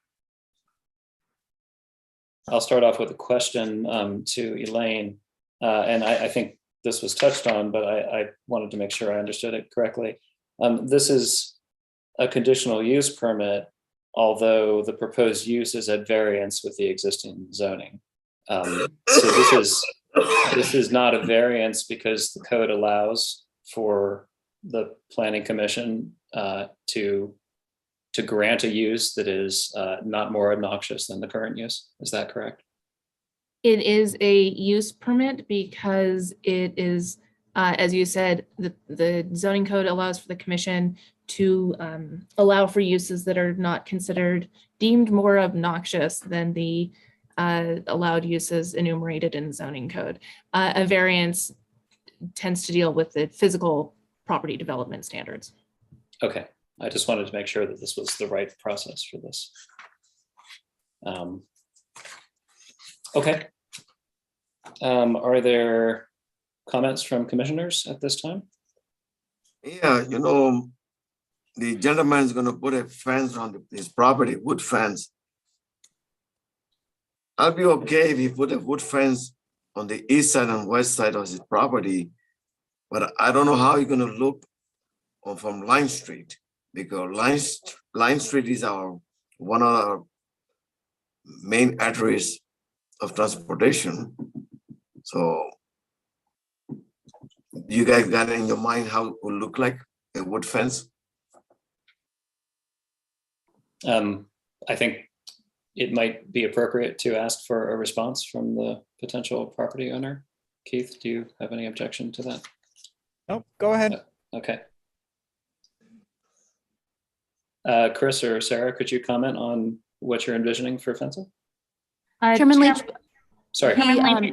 A: I'll start off with a question to Elaine. And I think this was touched on, but I wanted to make sure I understood it correctly. This is a conditional use permit, although the proposed use is at variance with the existing zoning. So this is not a variance because the code allows for the planning commission to grant a use that is not more obnoxious than the current use. Is that correct?
B: It is a use permit because it is, as you said, the zoning code allows for the commission to allow for uses that are not considered deemed more obnoxious than the allowed uses enumerated in the zoning code. A variance tends to deal with the physical property development standards.
A: Okay, I just wanted to make sure that this was the right process for this. Okay. Are there comments from commissioners at this time?
I: Yeah, the gentleman is gonna put a fence on his property, wood fence. I'll be okay if he put a wood fence on the east side and west side of his property, but I don't know how you're gonna look from Line Street, because Line Street is one of our main arteries of transportation. So you guys got in your mind how it will look like a wood fence?
A: I think it might be appropriate to ask for a response from the potential property owner. Keith, do you have any objection to that?
D: Nope, go ahead.
A: Okay. Chris or Sarah, could you comment on what you're envisioning for fencing?
E: Chairman Leach,
A: Sorry,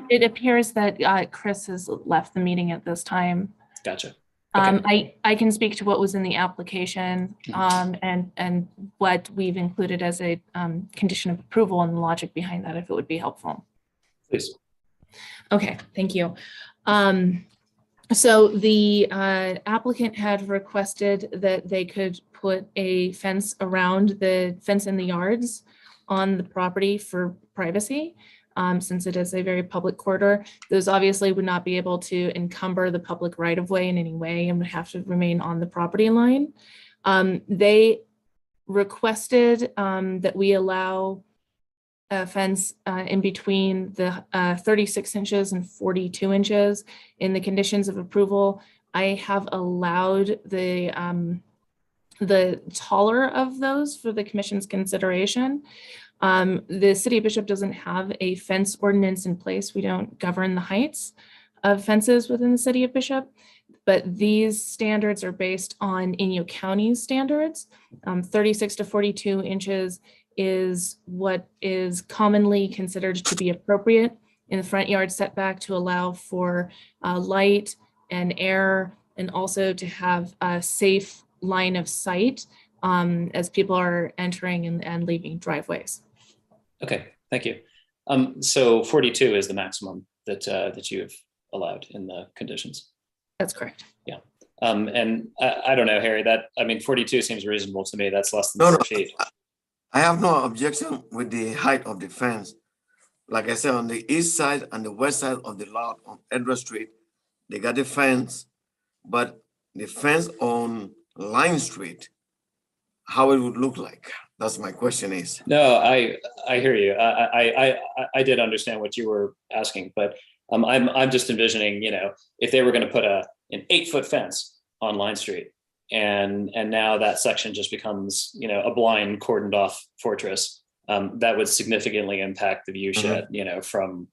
B: It appears that Chris has left the meeting at this time.
A: gotcha.
B: I can speak to what was in the application and what we've included as a condition of approval and the logic behind that, if it would be helpful.
A: Please.
B: Okay, thank you. So the applicant had requested that they could put a fence around the fence in the yards on the property for privacy. Since it is a very public corridor, those obviously would not be able to encumber the public right of way in any way and would have to remain on the property line. They requested that we allow a fence in between the 36 inches and 42 inches in the conditions of approval. I have allowed the taller of those for the commission's consideration. The city of Bishop doesn't have a fence ordinance in place. We don't govern the heights of fences within the city of Bishop, but these standards are based on Inyo County's standards. 36 to 42 inches is what is commonly considered to be appropriate in the front yard setback to allow for light and air, and also to have a safe line of sight as people are entering and leaving driveways.
A: Okay, thank you. So 42 is the maximum that you have allowed in the conditions.
B: That's correct.
A: Yeah. And I don't know, Harry, 42 seems reasonable to me. That's less than 4 feet.
I: I have no objection with the height of the fence. Like I said, on the east side and the west side of the lot on Edward Street, they got the fence, but the fence on Line Street, how it would look like. That's my question is.
A: No, I hear you. I did understand what you were asking, but I'm just envisioning, if they were going to put an 8-foot fence on Line Street, and now that section just becomes, a blind cordoned off fortress, that would significantly impact the view shed, from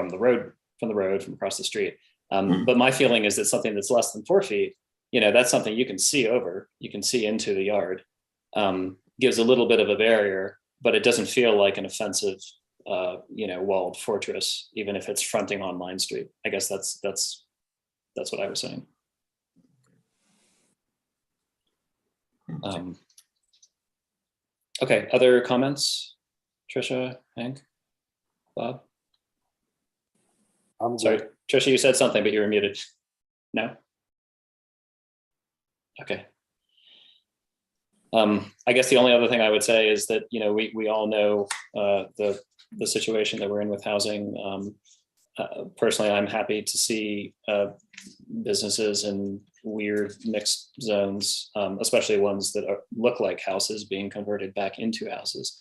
A: the road, from across the street. But my feeling is that something that's less than 4 feet, that's something you can see over, you can see into the yard. Gives a little bit of a barrier, but it doesn't feel like an offensive, walled fortress, even if it's fronting on Line Street. I guess that's what I was saying. Okay, other comments? Trisha, Hank, Bob?
C: I'm
A: Sorry,
C: good.
A: Trisha, you said something, but you were muted. No? Okay. I guess the only other thing I would say is that, we all know the situation that we're in with housing. personally, I'm happy to see businesses in weird mixed zones, especially ones that look like houses being converted back into houses.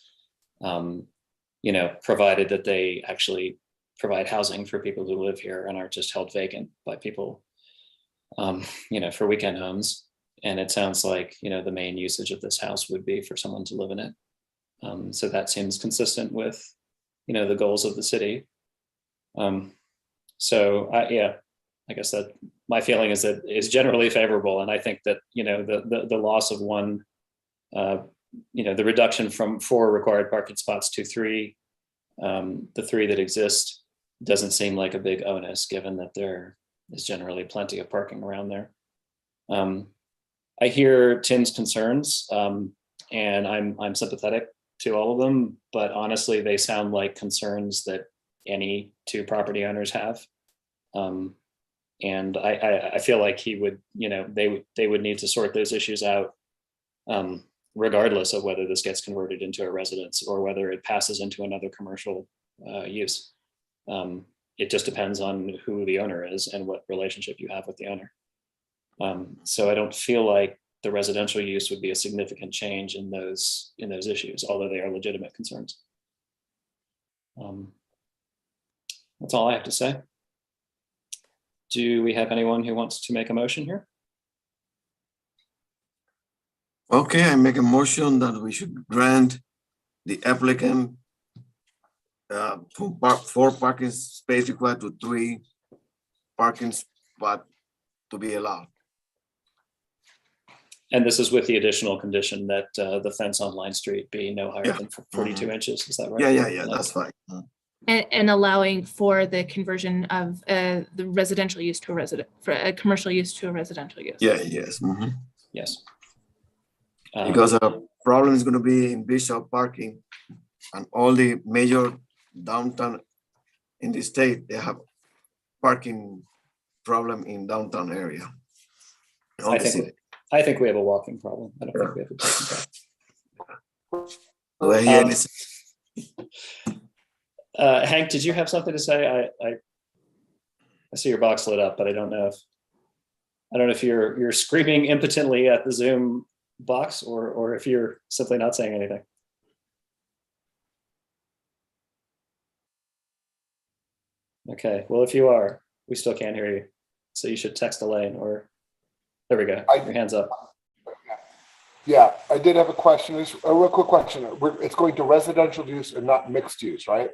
A: Provided that they actually provide housing for people who live here and aren't just held vacant by people, for weekend homes. And it sounds like, the main usage of this house would be for someone to live in it. So that seems consistent with, the goals of the city. I guess that my feeling is that it's generally favorable. And I think that, the loss of one, the reduction from 4 required parking spots to 3, the 3 that exist doesn't seem like a big onus, given that there is generally plenty of parking around there. I hear Tim's concerns, and I'm sympathetic to all of them, but honestly, they sound like concerns that any 2 property owners have. And I feel like he would, they would need to sort those issues out, regardless of whether this gets converted into a residence or whether it passes into another commercial use. It just depends on who the owner is and what relationship you have with the owner. So I don't feel like the residential use would be a significant change in those issues, although they are legitimate concerns. That's all I have to say. Do we have anyone who wants to make a motion here?
I: Okay, I make a motion that we should grant the applicant 4 parking space required to 3 parking spot to be allowed.
A: And this is with the additional condition that the fence on Line Street be no higher than 42 inches. Is that right?
I: Yeah, that's fine.
B: And allowing for the conversion of the residential use to a commercial use to a residential use.
I: Yeah, yes. Mhm.
A: Yes.
I: Because the problem is going to be in Bishop parking, and all the major downtown in the state, they have parking problem in downtown area.
A: I think we have a walking problem. I don't think we have a parking problem.
I: Do I hear anything?
A: Hank, did you have something to say? I see your box lit up, but I don't know if you're screaming impotently at the Zoom box or if you're simply not saying anything. Okay, well, if you are, we still can't hear you. So you should text Elaine or, there we go, your hand's up.
C: Yeah, I did have a question. It's a real quick question. It's going to residential use and not mixed use, right?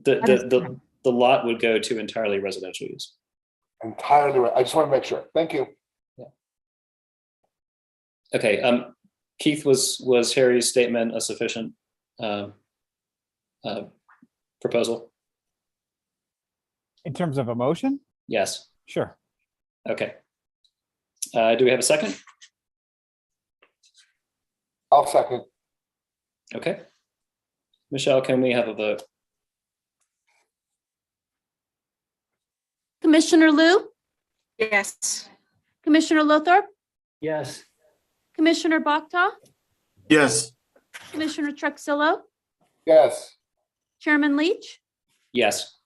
A: The lot would go to entirely residential use.
C: Entirely right. I just want to make sure. Thank you.
A: Yeah. Okay. Keith, was Harry's statement a sufficient proposal?
D: In terms of a motion?
A: Yes.
D: Sure.
A: Okay. Do we have a second?
C: I'll second.
A: Okay. Michelle, can we have a vote?
E: Commissioner Liu,
K: Yes.
E: Commissioner Lothar,
G: Yes.
E: Commissioner Bakta,
I: Yes.
E: Commissioner Truxillo,
C: Yes.
E: Chairman Leach.
A: Yes.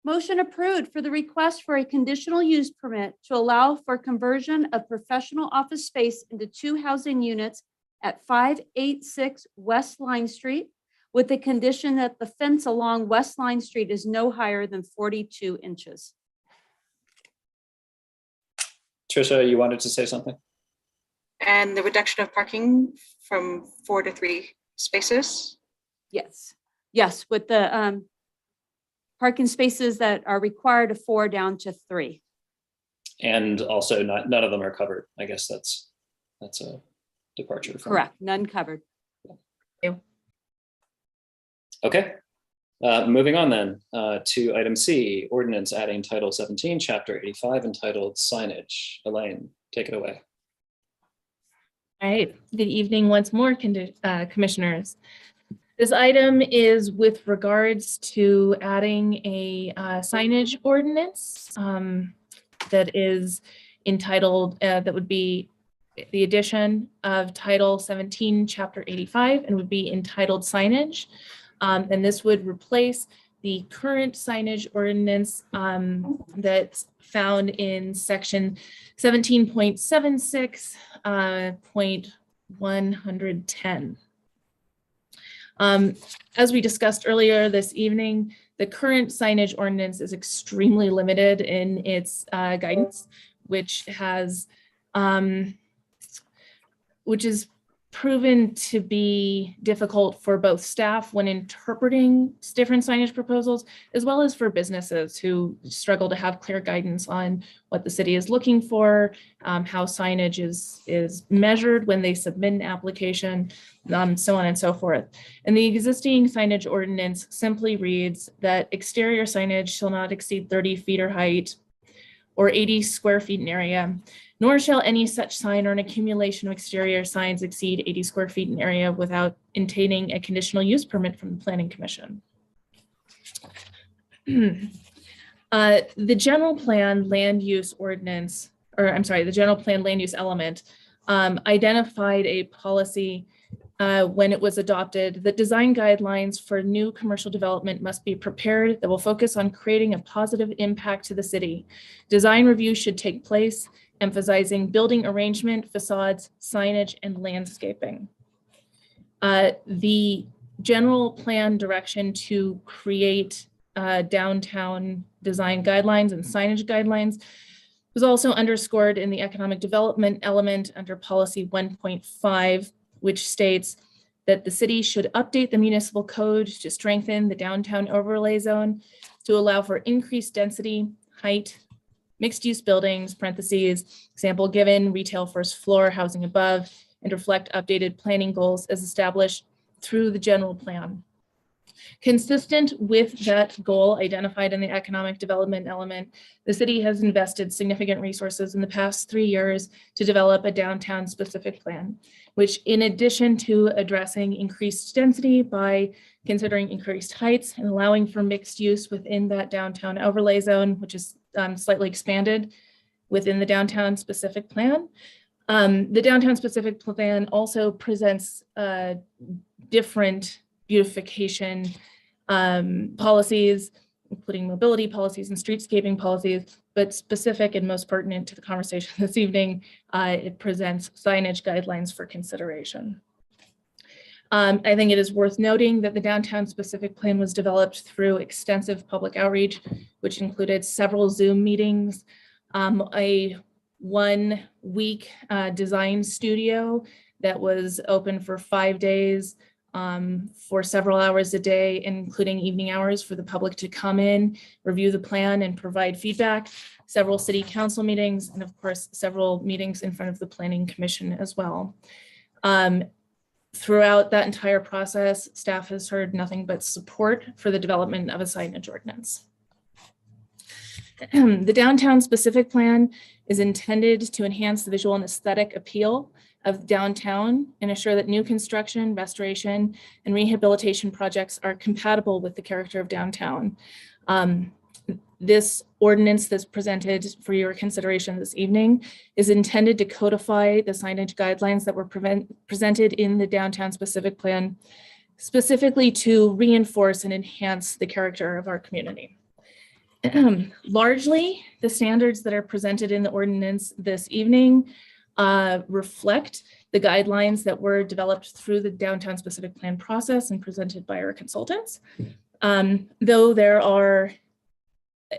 E: Motion approved for the request for a conditional use permit to allow for conversion of professional office space into 2 housing units at 586 West Line Street, with the condition that the fence along West Line Street is no higher than 42 inches.
A: Trisha, you wanted to say something?
K: And the reduction of parking from 4 to 3 spaces.
E: Yes, yes, with the parking spaces that are required of 4 down to 3.
A: And also none of them are covered. I guess that's a departure from.
E: Correct, none covered.
A: Okay. Moving on then to item C, ordinance adding Title 17, Chapter 85, entitled Signage. Elaine, take it away.
B: All right, good evening once more, commissioners. This item is with regards to adding a signage ordinance that is entitled, that would be the addition of Title 17, Chapter 85, and would be entitled Signage. And this would replace the current signage ordinance that's found in section 17.76, point 110. As we discussed earlier this evening, the current signage ordinance is extremely limited in its guidance, which is proven to be difficult for both staff when interpreting different signage proposals, as well as for businesses who struggle to have clear guidance on what the city is looking for, how signage is measured when they submit an application, so on and so forth. And the existing signage ordinance simply reads that exterior signage shall not exceed 30 feet or height or 80 square feet in area, nor shall any such sign or an accumulation of exterior signs exceed 80 square feet in area without obtaining a conditional use permit from the Planning Commission. The general plan land use ordinance, or I'm sorry, the general plan land use element identified a policy when it was adopted that design guidelines for new commercial development must be prepared that will focus on creating a positive impact to the city. Design review should take place, emphasizing building arrangement, facades, signage, and landscaping. The general plan direction to create downtown design guidelines and signage guidelines was also underscored in the economic development element under policy 1.5, which states that the city should update the municipal code to strengthen the downtown overlay zone to allow for increased density, height, mixed-use buildings, parentheses, example given, retail first floor, housing above, and reflect updated planning goals as established through the general plan. Consistent with that goal identified in the economic development element, the city has invested significant resources in the past 3 years to develop a downtown specific plan, which in addition to addressing increased density by considering increased heights and allowing for mixed use within that downtown overlay zone, which is slightly expanded within the downtown specific plan. The downtown specific plan also presents different beautification policies, including mobility policies and streetscaping policies, but specific and most pertinent to the conversation this evening, it presents signage guidelines for consideration. I think it is worth noting that the downtown specific plan was developed through extensive public outreach, which included several Zoom meetings, a 1-week design studio that was open for 5 days, for several hours a day, including evening hours for the public to come in, review the plan and provide feedback, several city council meetings, and of course, several meetings in front of the Planning Commission as well. Throughout that entire process, staff has heard nothing but support for the development of a signage ordinance. The downtown specific plan is intended to enhance the visual and aesthetic appeal of downtown and assure that new construction, restoration, and rehabilitation projects are compatible with the character of downtown. This ordinance that's presented for your consideration this evening is intended to codify the signage guidelines that were presented in the downtown specific plan, specifically to reinforce and enhance the character of our community. Largely, the standards that are presented in the ordinance this evening reflect the guidelines that were developed through the downtown specific plan process and presented by our consultants. Though there are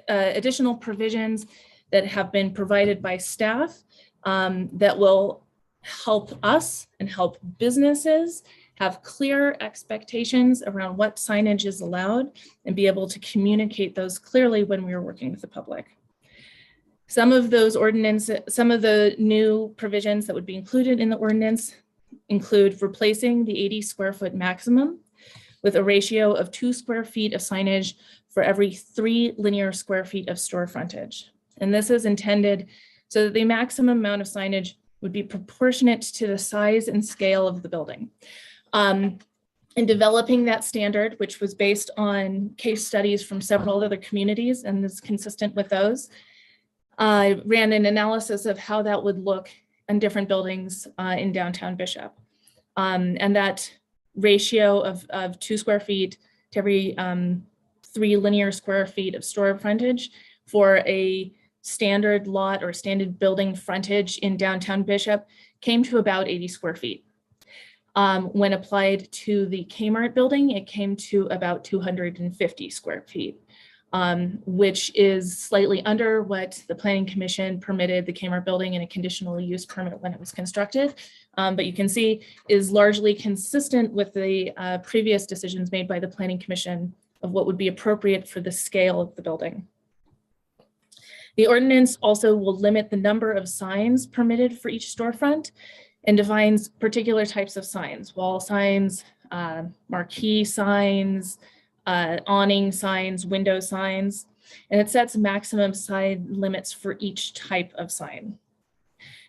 B: additional provisions that have been provided by staff that will help us and help businesses have clear expectations around what signage is allowed and be able to communicate those clearly when we are working with the public. Some of those ordinances, some of the new provisions that would be included in the ordinance include replacing the 80 square foot maximum with a ratio of 2 square feet of signage for every 3 linear square feet of store frontage. And this is intended so that the maximum amount of signage would be proportionate to the size and scale of the building. In developing that standard, which was based on case studies from several other communities and is consistent with those, I ran an analysis of how that would look in different buildings in downtown Bishop. And that ratio of 2 square feet to every 3 linear square feet of store frontage for a standard lot or standard building frontage in downtown Bishop came to about 80 square feet. When applied to the Kmart building, it came to about 250 square feet, which is slightly under what the Planning Commission permitted the Kmart building in a conditional use permit when it was constructed. But you can see is largely consistent with the previous decisions made by the Planning Commission of what would be appropriate for the scale of the building. The ordinance also will limit the number of signs permitted for each storefront and defines particular types of signs, wall signs, marquee signs, awning signs, window signs, and it sets maximum sign limits for each type of sign.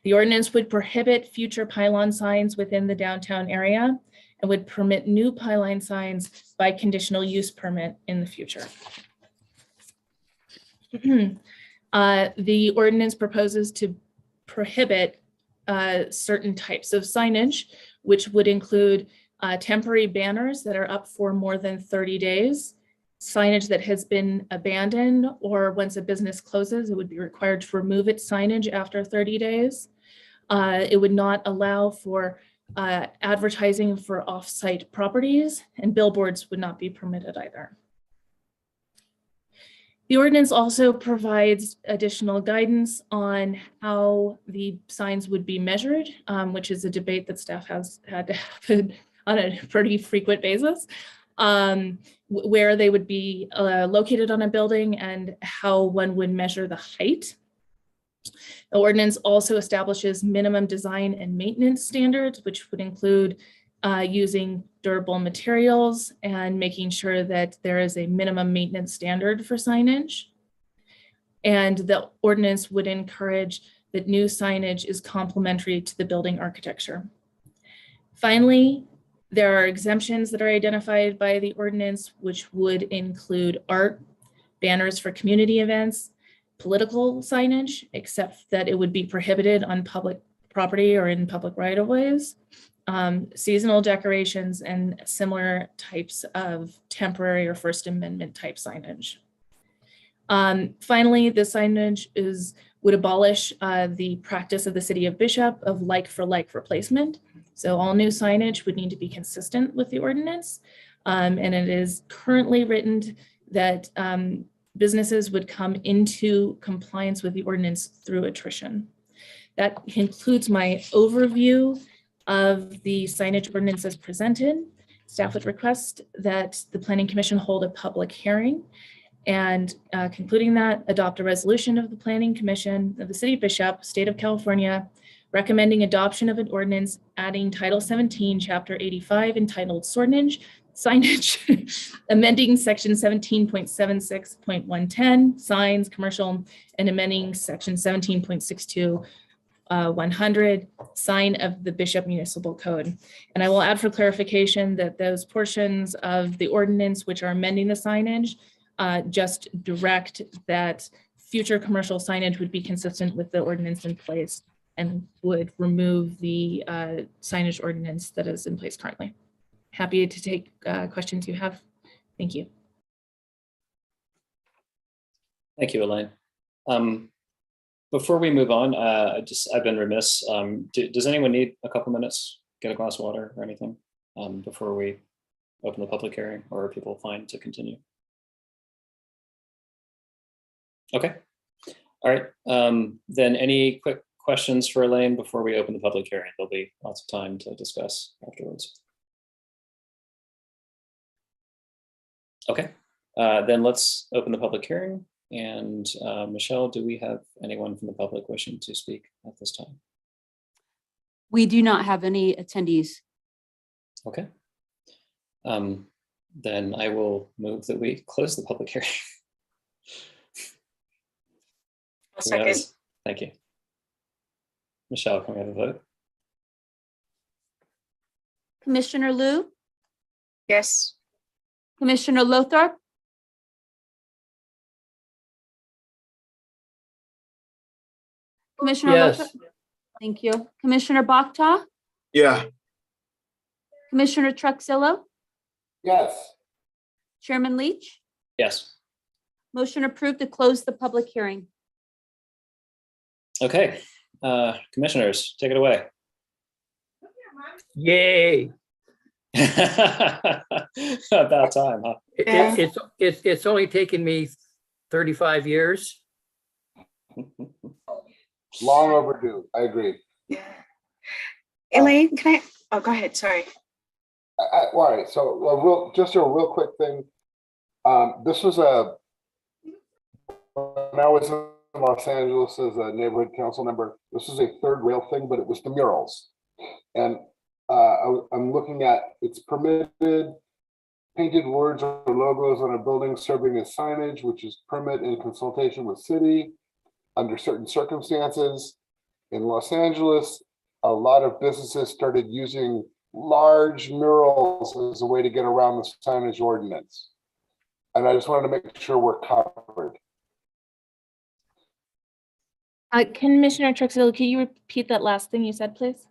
B: The ordinance would prohibit future pylon signs within the downtown area and would permit new pylon signs by conditional use permit in the future. The ordinance proposes to prohibit certain types of signage, which would include temporary banners that are up for more than 30 days, signage that has been abandoned, or once a business closes, it would be required to remove its signage after 30 days. It would not allow for advertising for off-site properties, and billboards would not be permitted either. The ordinance also provides additional guidance on how the signs would be measured, which is a debate that staff has had to happen on a pretty frequent basis, where they would be located on a building and how one would measure the height. The ordinance also establishes minimum design and maintenance standards, which would include using durable materials and making sure that there is a minimum maintenance standard for signage. And the ordinance would encourage that new signage is complementary to the building architecture. Finally, there are exemptions that are identified by the ordinance, which would include art, banners for community events, political signage, except that it would be prohibited on public property or in public right-of-ways, seasonal decorations, and similar types of temporary or First Amendment type signage. Finally, the signage would abolish the practice of the city of Bishop of like-for-like replacement. So all new signage would need to be consistent with the ordinance. And it is currently written that businesses would come into compliance with the ordinance through attrition. That concludes my overview of the signage ordinance as presented. Staff would request that the Planning Commission hold a public hearing and concluding that, adopt a resolution of the Planning Commission of the City of Bishop, State of California, recommending adoption of an ordinance adding Title 17, Chapter 85, entitled Signage, amending Section 17.76.110, signs, commercial, and amending Section 17.62, 100, sign of the Bishop Municipal Code. And I will add for clarification that those portions of the ordinance which are amending the signage just direct that future commercial signage would be consistent with the ordinance in place and would remove the signage ordinance that is in place currently. Happy to take questions you have. Thank you.
A: Thank you, Elaine. Before we move on, I've been remiss. Does anyone need a couple minutes, get a glass of water or anything before we open the public hearing, or are people fine to continue? Okay, all right. Then any quick questions for Elaine before we open the public hearing? There'll be lots of time to discuss afterwards. Okay, then let's open the public hearing. And Michelle, do we have anyone from the public wishing to speak at this time?
E: We do not have any attendees.
A: Okay. Then I will move that we close the public hearing.
K: A second.
A: Thank you. Michelle, can we have a vote?
E: Commissioner Liu,
K: Yes.
E: Commissioner Lothar, Commissioner
G: Yes.
E: Lothar. Thank you. Commissioner Bakta,
I: Yeah,
E: Commissioner Truxillo,
C: Yes.
E: Chairman Leach.
A: Yes.
E: Motion approved to close the public hearing.
A: Okay. Commissioners, take it away.
G: Yay.
A: About time, huh?
G: It's only taken me 35 years.
C: Long overdue. I agree.
K: Elaine, can I, oh, go ahead, sorry.
C: All right, so just a real quick thing. This was when I was in Los Angeles as a neighborhood council member, this was a third rail thing, but it was the murals. And I'm looking at, it's permitted painted words or logos on a building serving as signage, which is permit in consultation with city under certain circumstances. In Los Angeles, a lot of businesses started using large murals as a way to get around the signage ordinance. And I just wanted to make sure we're covered.
B: Commissioner Truxell, can you repeat that last thing you said, please?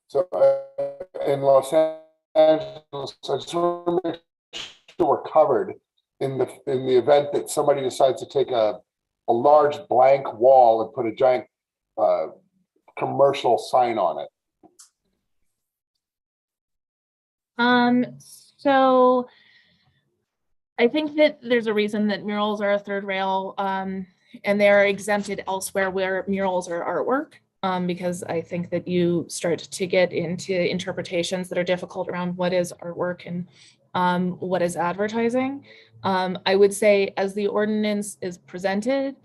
C: So in Los Angeles, I just want to make sure we're covered in the event that somebody decides to take a large blank wall and put a giant commercial sign on it.
B: So I think that there's a reason that murals are a third rail, and they're exempted elsewhere where murals are artwork, because I think that you start to get into interpretations that are difficult around what is artwork and what is advertising. I would say as the ordinance is presented,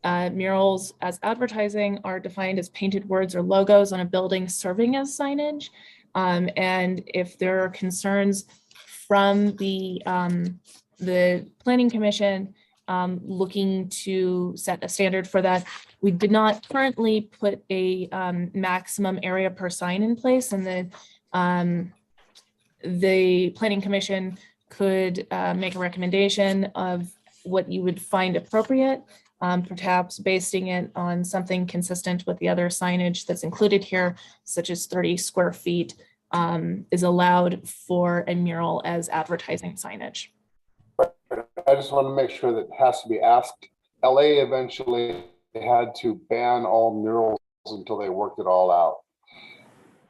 B: murals as advertising are defined as painted words or logos on a building serving as signage. And if there are concerns from the Planning Commission looking to set a standard for that, we did not currently put a maximum area per sign in place, and the Planning Commission could make a recommendation of what you would find appropriate, perhaps basing it on something consistent with the other signage that's included here, such as 30 square feet is allowed for a mural as advertising signage.
C: I just want to make sure that it has to be asked. LA eventually had to ban all murals until they worked it all out.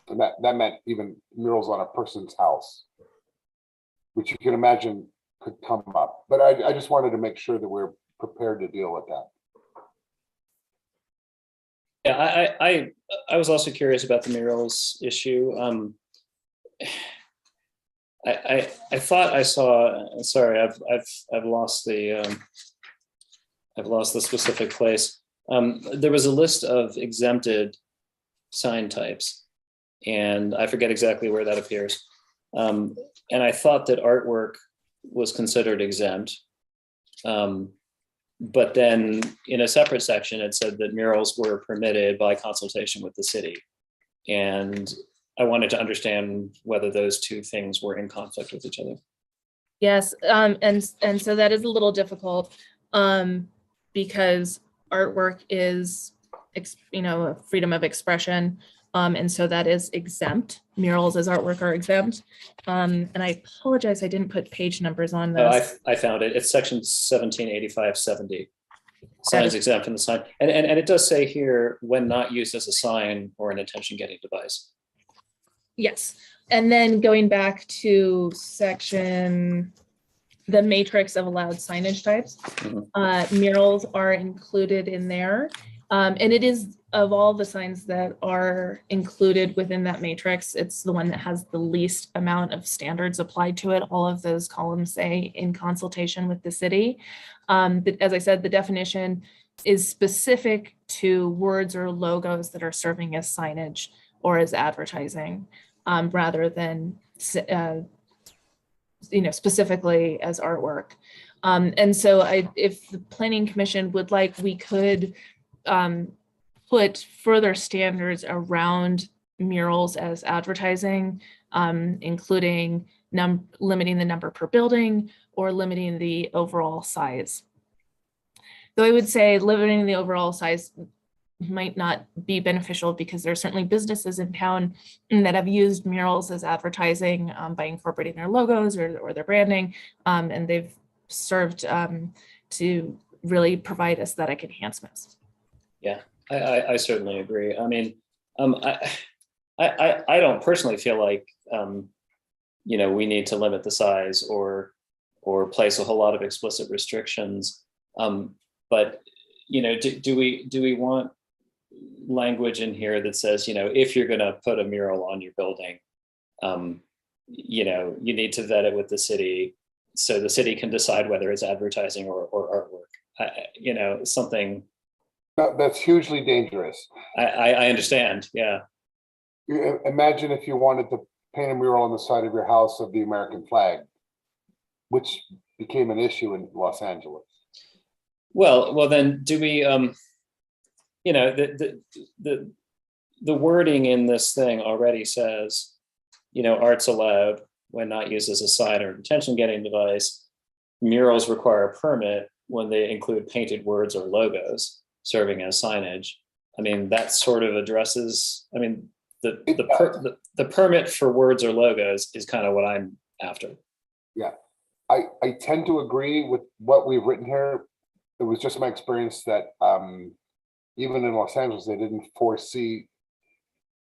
C: And that meant even murals on a person's house, which you can imagine could come up. But I just wanted to make sure that we're prepared to deal with that.
A: Yeah, I was also curious about the murals issue. I thought I saw. Sorry, I've lost the specific place. There was a list of exempted sign types, and I forget exactly where that appears. And I thought that artwork was considered exempt. But then in a separate section, it said that murals were permitted by consultation with the city. And I wanted to understand whether those two things were in conflict with each other.
B: Yes, and so that is a little difficult because artwork is, a freedom of expression. And so that is exempt. Murals as artwork are exempt. And I apologize, I didn't put page numbers on
A: Oh,
B: this.
A: I found it. It's section 1785-70. Signs exempt in the sign. And it does say here, when not used as a sign or an attention-getting device.
B: Yes, and then going back to section, the matrix of allowed signage types, murals are included in there. And it is, of all the signs that are included within that matrix, it's the one that has the least amount of standards applied to it. All of those columns say in consultation with the city. But as I said, the definition is specific to words or logos that are serving as signage or as advertising, rather than specifically as artwork. And so if the Planning Commission would like, we could put further standards around murals as advertising, including limiting the number per building or limiting the overall size. Though I would say limiting the overall size might not be beneficial because there are certainly businesses in town that have used murals as advertising by incorporating their logos or their branding, and they've served to really provide aesthetic enhancements.
A: I certainly agree. I mean, I don't personally feel like, we need to limit the size or place a whole lot of explicit restrictions. But, do we want language in here that says, if you're going to put a mural on your building, you need to vet it with the city so the city can decide whether it's advertising or artwork, something.
C: That's hugely dangerous.
A: I understand. Yeah.
C: Imagine if you wanted to paint a mural on the side of your house of the American flag, which became an issue in Los Angeles.
A: Well, then do we, the wording in this thing already says, art's allowed when not used as a sign or attention-getting device. Murals require a permit when they include painted words or logos serving as signage. I mean, that sort of addresses, the permit for words or logos is kind of what I'm after.
C: Yeah, I tend to agree with what we've written here. It was just my experience that even in Los Angeles, they didn't foresee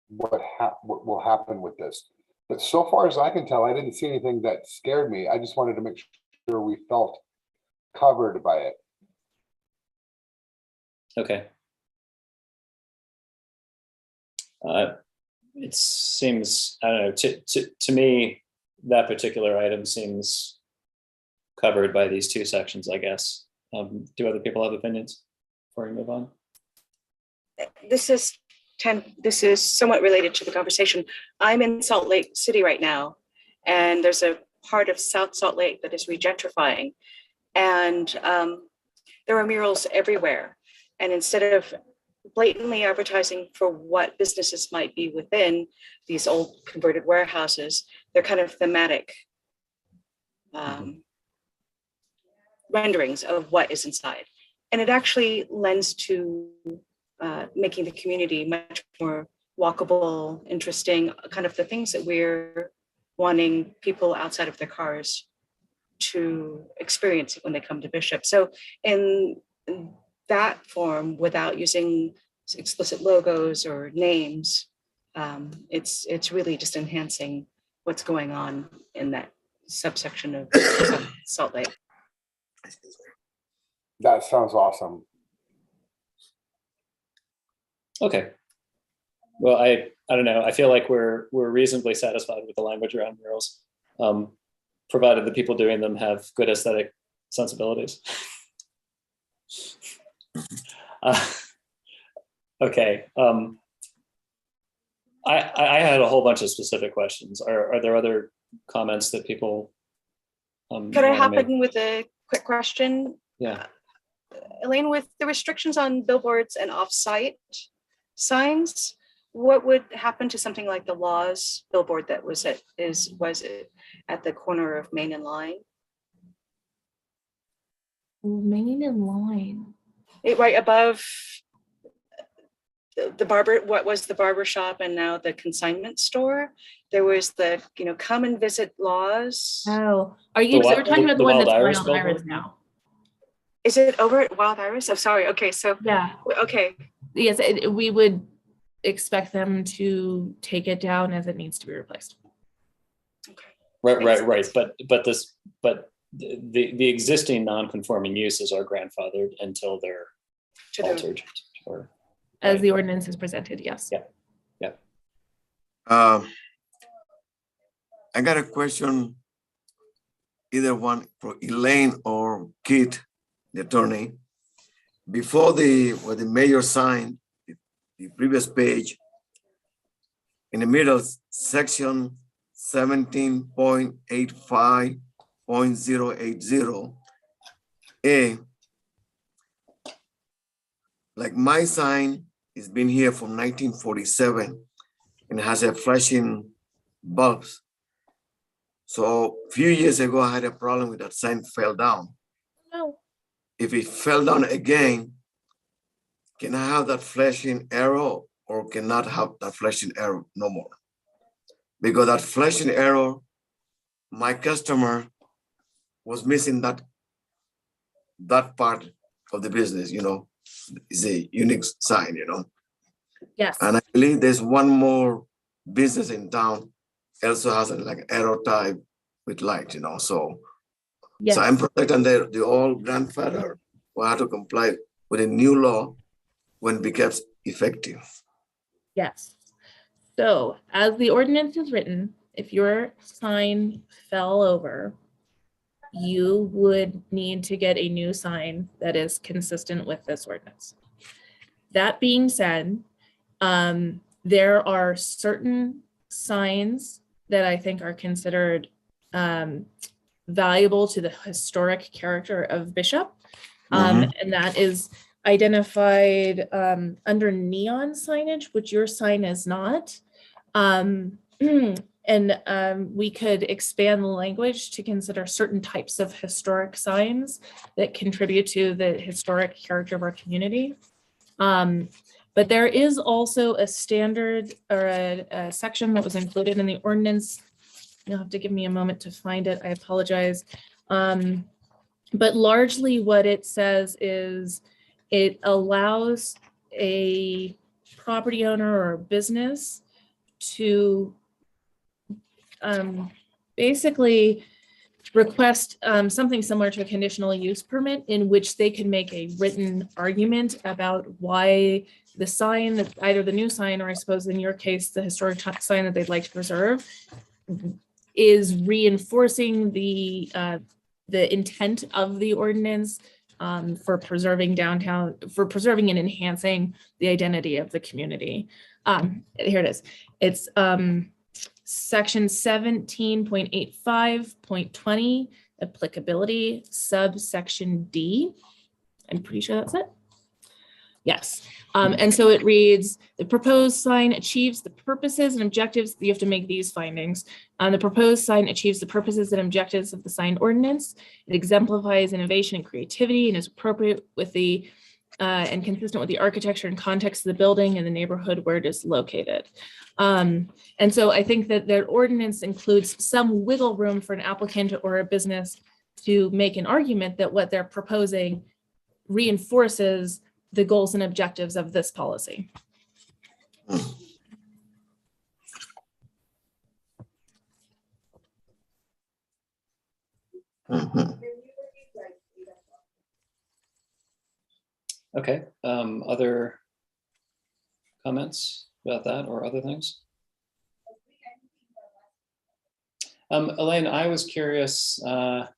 C: what will happen with this. But so far as I can tell, I didn't see anything that scared me. I just wanted to make sure we felt covered by it.
A: Okay. It seems, I don't know, to me, that particular item seems covered by these two sections, I guess. Do other people have opinions before we move on?
K: This is somewhat related to the conversation. I'm in Salt Lake City right now, and there's a part of South Salt Lake that is regentrifying, and there are murals everywhere. And instead of blatantly advertising for what businesses might be within these old converted warehouses, they're kind of thematic renderings of what is inside. And it actually lends to making the community much more walkable, interesting, kind of the things that we're wanting people outside of their cars to experience when they come to Bishop. So in that form, without using explicit logos or names, it's really just enhancing what's going on in that subsection of Salt Lake.
C: That sounds awesome.
A: Okay. Well, I don't know. I feel like we're reasonably satisfied with the language around murals, provided the people doing them have good aesthetic sensibilities. Okay. I had a whole bunch of specific questions. Are there other comments that people?
K: Could I hop in with a quick question?
A: Yeah.
K: Elaine, with the restrictions on billboards and off-site signs, what would happen to something like the Laws billboard that was at the corner of Main and Line?
B: Main and Line.
K: Right above the barber, what was the barber shop and now the consignment store. There was the, come and visit Laws.
B: Oh, are you so we're talking about the one that's
A: Wild
B: Wild
A: Iris
B: Iris now?
K: Is it over at Wild Iris? Oh, sorry. Okay, so
B: Yeah.
K: okay.
B: Yes, we would expect them to take it down as it needs to be replaced.
A: Right. But the existing non-conforming uses are grandfathered until they're altered. Or
B: as the ordinance is presented, yes.
A: Yeah.
I: I got a question, either one for Elaine or Keith, the attorney. Before the mayor signed the previous page, in the middle section 17.85.080A, like my sign has been here from 1947 and has a flashing bulbs. So a few years ago, I had a problem with that sign fell down.
B: No.
I: If it fell down again, can I have that flashing arrow or cannot have that flashing arrow no more? Because that flashing arrow, my customer was missing that that part of the business, is a unique sign,
B: Yes.
I: And I believe there's one more business in town also has like arrow type with light, so
B: Yes.
I: I'm protecting the old grandfather will have to comply with a new law when it becomes effective.
B: Yes. So as the ordinance is written, if your sign fell over, you would need to get a new sign that is consistent with this ordinance. That being said, there are certain signs that I think are considered valuable to the historic character of Bishop. And that is identified under neon signage, which your sign is not. And we could expand the language to consider certain types of historic signs that contribute to the historic character of our community. But there is also a standard or a section that was included in the ordinance. You'll have to give me a moment to find it. I apologize. But largely what it says is it allows a property owner or a business to basically request something similar to a conditional use permit in which they can make a written argument about why the sign that either the new sign, or I suppose in your case, the historic sign that they'd like to preserve is reinforcing the intent of the ordinance for preserving downtown, for preserving and enhancing the identity of the community. Here it is. It's section 17.85.20, applicability, subsection D. I'm pretty sure that's it. Yes. And so it reads, the proposed sign achieves the purposes and objectives. You have to make these findings. The proposed sign achieves the purposes and objectives of the sign ordinance. It exemplifies innovation and creativity and is appropriate with the and consistent with the architecture and context of the building and the neighborhood where it is located. And so I think that their ordinance includes some wiggle room for an applicant or a business to make an argument that what they're proposing reinforces the goals and objectives of this policy.
A: Okay, other comments about that or other things? Elaine, I was curious, and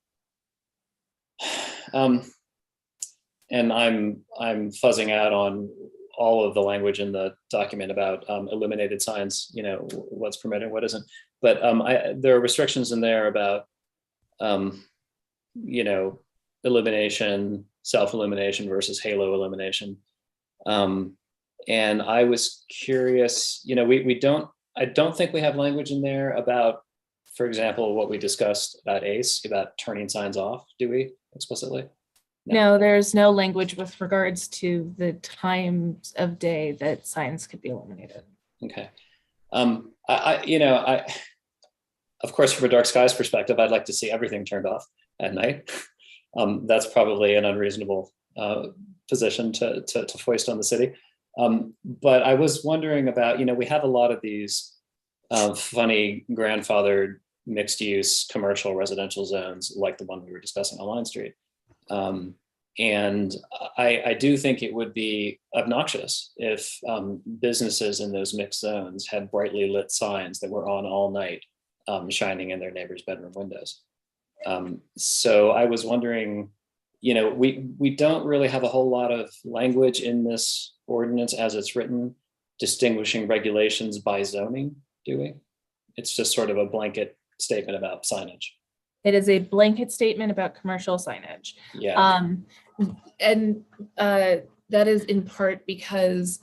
A: I'm fuzzing out on all of the language in the document about illuminated signs, what's permitted, what isn't. But there are restrictions in there about, illumination, self-illumination versus halo illumination. And I was curious, I don't think we have language in there about, for example, what we discussed about ACE, about turning signs off, do we explicitly?
B: No, there's no language with regards to the times of day that signs could be illuminated.
A: Okay. Of course, from a dark skies perspective, I'd like to see everything turned off at night. That's probably an unreasonable position to foist on the city. But I was wondering about, we have a lot of these funny grandfathered mixed use commercial residential zones like the one we were discussing on Line Street. And I do think it would be obnoxious if businesses in those mixed zones had brightly lit signs that were on all night, shining in their neighbors' bedroom windows. So I was wondering, we don't really have a whole lot of language in this ordinance as it's written, distinguishing regulations by zoning, do we? It's just sort of a blanket statement about signage.
B: It is a blanket statement about commercial signage.
A: Yeah.
B: And that is in part because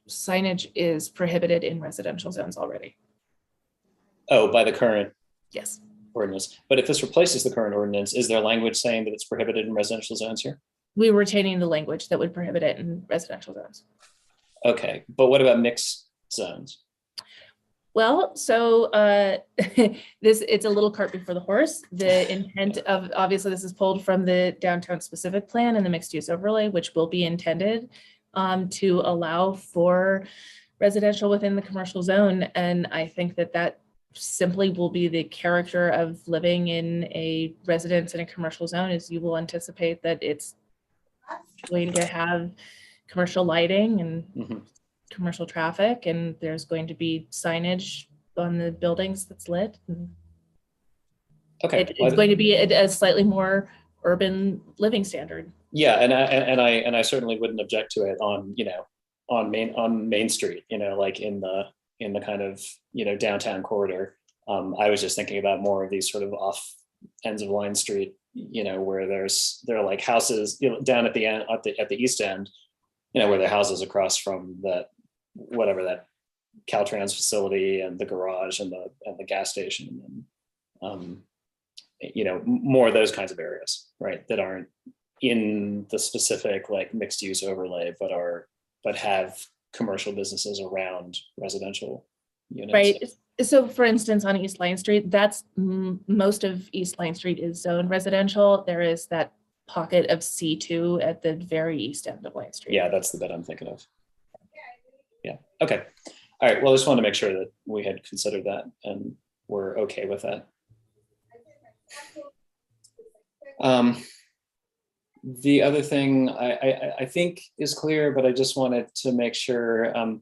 B: signage is prohibited in residential zones already.
A: Oh, by the current
B: Yes.
A: ordinance. But if this replaces the current ordinance, is there language saying that it's prohibited in residential zones here?
B: We were retaining the language that would prohibit it in residential zones.
A: Okay, but what about mixed zones?
B: Well, so it's a little cart before the horse. The intent of, obviously, this is pulled from the downtown specific plan and the mixed use overlay, which will be intended to allow for residential within the commercial zone. And I think that that simply will be the character of living in a residence in a commercial zone, is you will anticipate that it's going to have commercial lighting and
A: Mhm.
B: commercial traffic, and there's going to be signage on the buildings that's lit.
A: Okay.
B: It's going to be a slightly more urban living standard.
A: Yeah, and I certainly wouldn't object to it on, on Main Street, like in the kind of, downtown corridor. I was just thinking about more of these sort of off ends of Line Street, where there are like houses, down at the end, at the east end, where there are houses across from that, whatever, that Caltrans facility and the garage and the gas station, and more of those kinds of areas, right, that aren't in the specific like mixed use overlay, but have commercial businesses around residential units.
B: Right. So for instance, on East Line Street, that's most of East Line Street is zoned residential. There is that pocket of C2 at the very east end of Line Street.
A: Yeah, that's the bit I'm thinking of. Yeah. Okay. All right. Well, I just wanted to make sure that we had considered that and we're okay with that. The other thing I think is clear, but I just wanted to make sure, I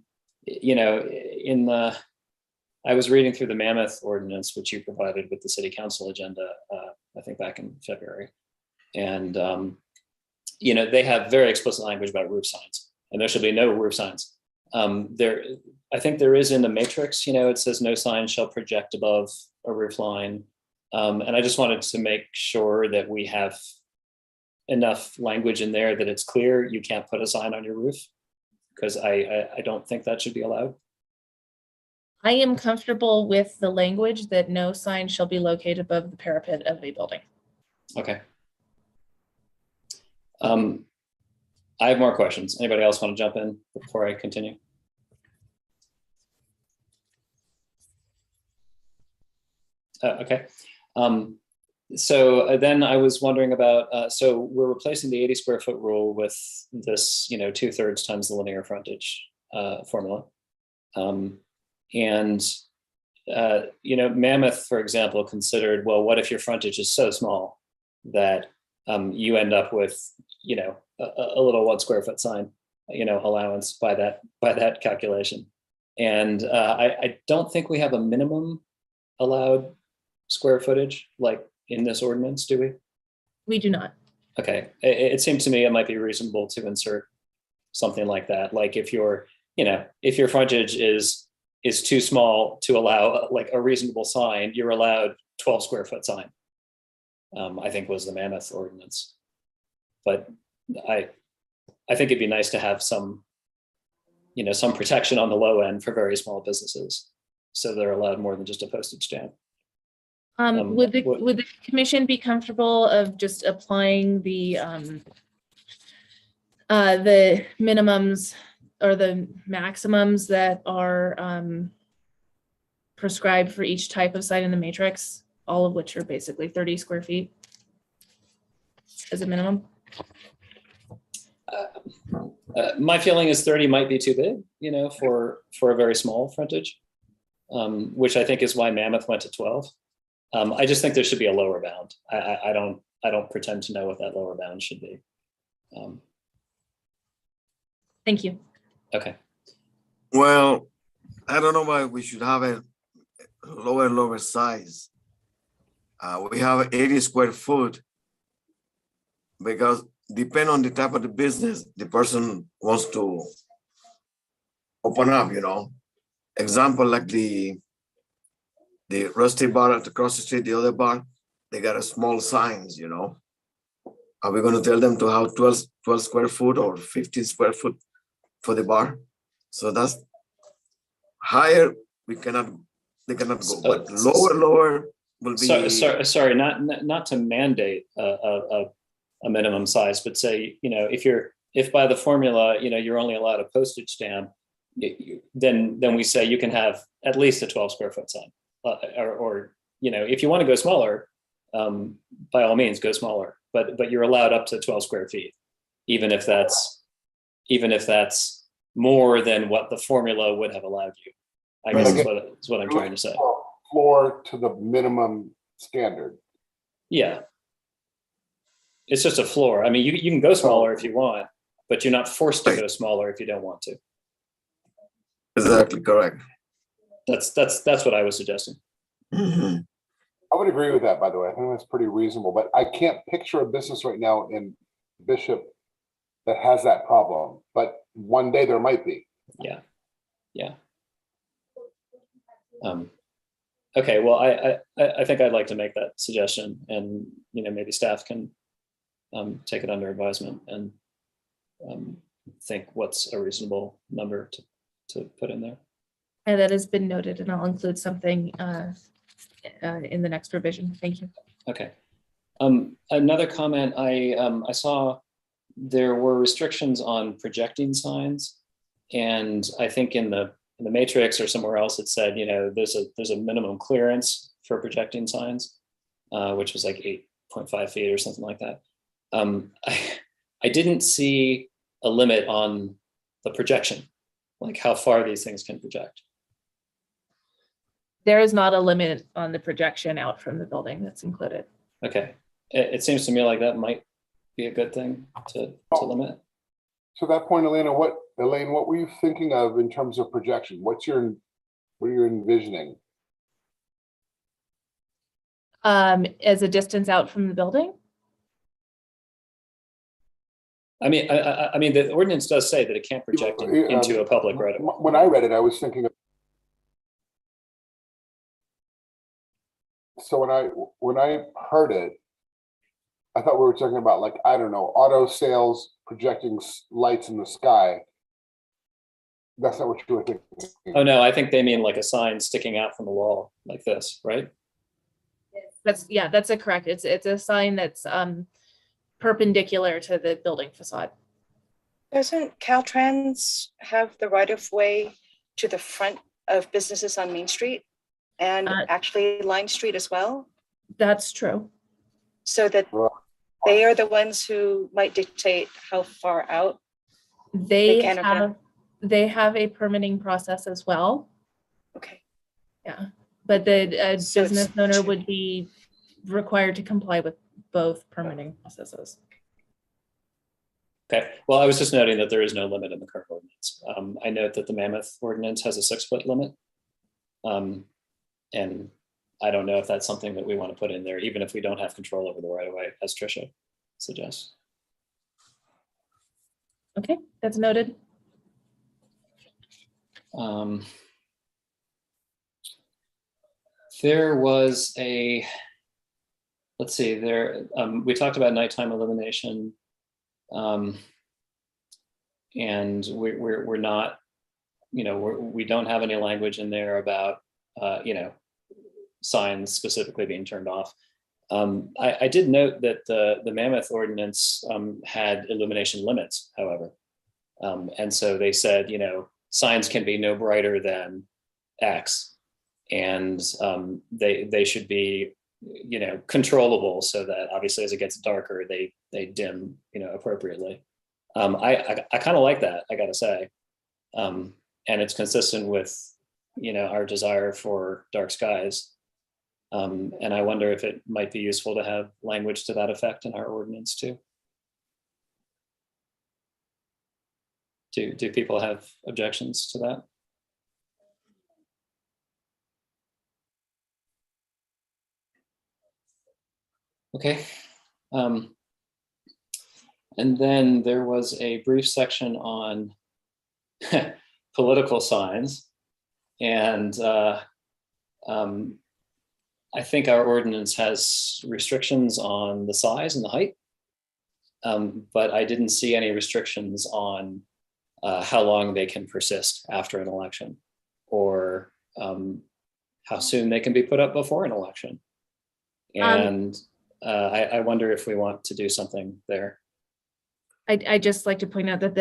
A: was reading through the Mammoth ordinance, which you provided with the city council agenda, I think back in February. And, they have very explicit language about roof signs, and there should be no roof signs. I think there is in the matrix, it says no sign shall project above a roof line. And I just wanted to make sure that we have enough language in there that it's clear you can't put a sign on your roof, because I don't think that should be allowed.
B: I am comfortable with the language that no sign shall be located above the parapet of a building.
A: Okay. I have more questions. Anybody else want to jump in before I continue? Okay. So then I was wondering about, so we're replacing the 80 square foot rule with this, 2/3 times the linear frontage formula. Mammoth, for example, considered, well, what if your frontage is so small that you end up with, a little 1 square foot sign, allowance by that calculation. And I don't think we have a minimum allowed square footage like in this ordinance, do we?
B: We do not.
A: Okay, it seemed to me it might be reasonable to insert something like that. Like if your frontage is too small to allow like a reasonable sign, you're allowed 12 square foot sign. I think was the Mammoth ordinance. But I think it'd be nice to have some protection on the low end for very small businesses, so they're allowed more than just a postage stamp.
B: Would the commission be comfortable of just applying the minimums or the maximums that are prescribed for each type of site in the matrix, all of which are basically 30 square feet as a minimum?
A: My feeling is 30 might be too big, for a very small frontage, which I think is why Mammoth went to 12. I just think there should be a lower bound. I don't pretend to know what that lower bound should be.
B: Thank you.
A: Okay.
I: Well, I don't know why we should have a lower size. We have 80 square foot because depend on the type of the business the person wants to open up, Example, like the Rusty bar across the street, the other bar, they got a small signs, Are we going to tell them to have 12 square foot or 15 square foot for the bar? So that's higher, they cannot go, but lower will be.
A: Sorry, not to mandate a minimum size, but say, if by the formula, you're only allowed a postage stamp, then we say you can have at least a 12 square foot sign. Or, you know, if you want to go smaller, by all means, go smaller, but you're allowed up to 12 square feet, even if that's more than what the formula would have allowed you, I guess is what I'm trying to say.
C: Floor to the minimum standard.
A: Yeah. It's just a floor. I mean, you can go smaller if you want, but you're not forced to go smaller if you don't want to.
I: Exactly, correct.
A: That's what I was suggesting.
I: Mhm.
C: I would agree with that, by the way. I think that's pretty reasonable, but I can't picture a business right now in Bishop that has that problem, but one day there might be.
A: Yeah. Okay, well, I think I'd like to make that suggestion, and you know, maybe staff can take it under advisement and think what's a reasonable number to put in there.
B: And that has been noted, and I'll include something in the next revision. Thank you.
A: Okay. Another comment, I saw there were restrictions on projecting signs, and I think in the matrix or somewhere else it said, you know, there's a minimum clearance for projecting signs, which was like 8.5 feet or something like that. I didn't see a limit on the projection, like how far these things can project.
B: There is not a limit on the projection out from the building that's included.
A: Okay, it seems to me like that might be a good thing to limit.
C: To that point, Elaine, what were you thinking of in terms of projection? What are you envisioning?
B: As a distance out from the building?
A: I mean, I mean, the ordinance does say that it can't project into a public right of way.
C: When I read it, I was thinking of. So when I heard it, I thought we were talking about, like, I don't know, auto sales projecting lights in the sky. That's not what you were thinking.
A: Oh no, I think they mean like a sign sticking out from the wall like this, right?
B: That's correct. It's a sign that's perpendicular to the building facade.
K: Doesn't Caltrans have the right of way to the front of businesses on Main Street and actually Lime Street as well?
B: That's true.
K: So that they are the ones who might dictate how far out.
B: They
K: can or cannot.
B: have a permitting process as well.
K: Okay.
B: Yeah, but the
K: So it's
B: business owner
K: two.
B: would be required to comply with both permitting processes.
A: Okay, well, I was just noting that there is no limit in the current ordinance. I note that the Mammoth ordinance has a 6-foot limit. And I don't know if that's something that we want to put in there, even if we don't have control over the right of way, as Tricia suggests.
B: Okay, that's noted.
A: There was a, let's see, we talked about nighttime illumination. And we're not, you know, we don't have any language in there about, you know, signs specifically being turned off. I did note that the Mammoth ordinance had illumination limits, however. And so they said, you know, signs can be no brighter than X, and they should be, you know, controllable so that obviously as it gets darker, they dim, you know, appropriately. I kind of like that, I gotta say. And it's consistent with, you know, our desire for dark skies. And I wonder if it might be useful to have language to that effect in our ordinance too. Do people have objections to that? Okay. And then there was a brief section on political signs. And I think our ordinance has restrictions on the size and the height, but I didn't see any restrictions on how long they can persist after an election, or how soon they can be put up before an election. And I wonder if we want to do something there.
B: I just like to point out that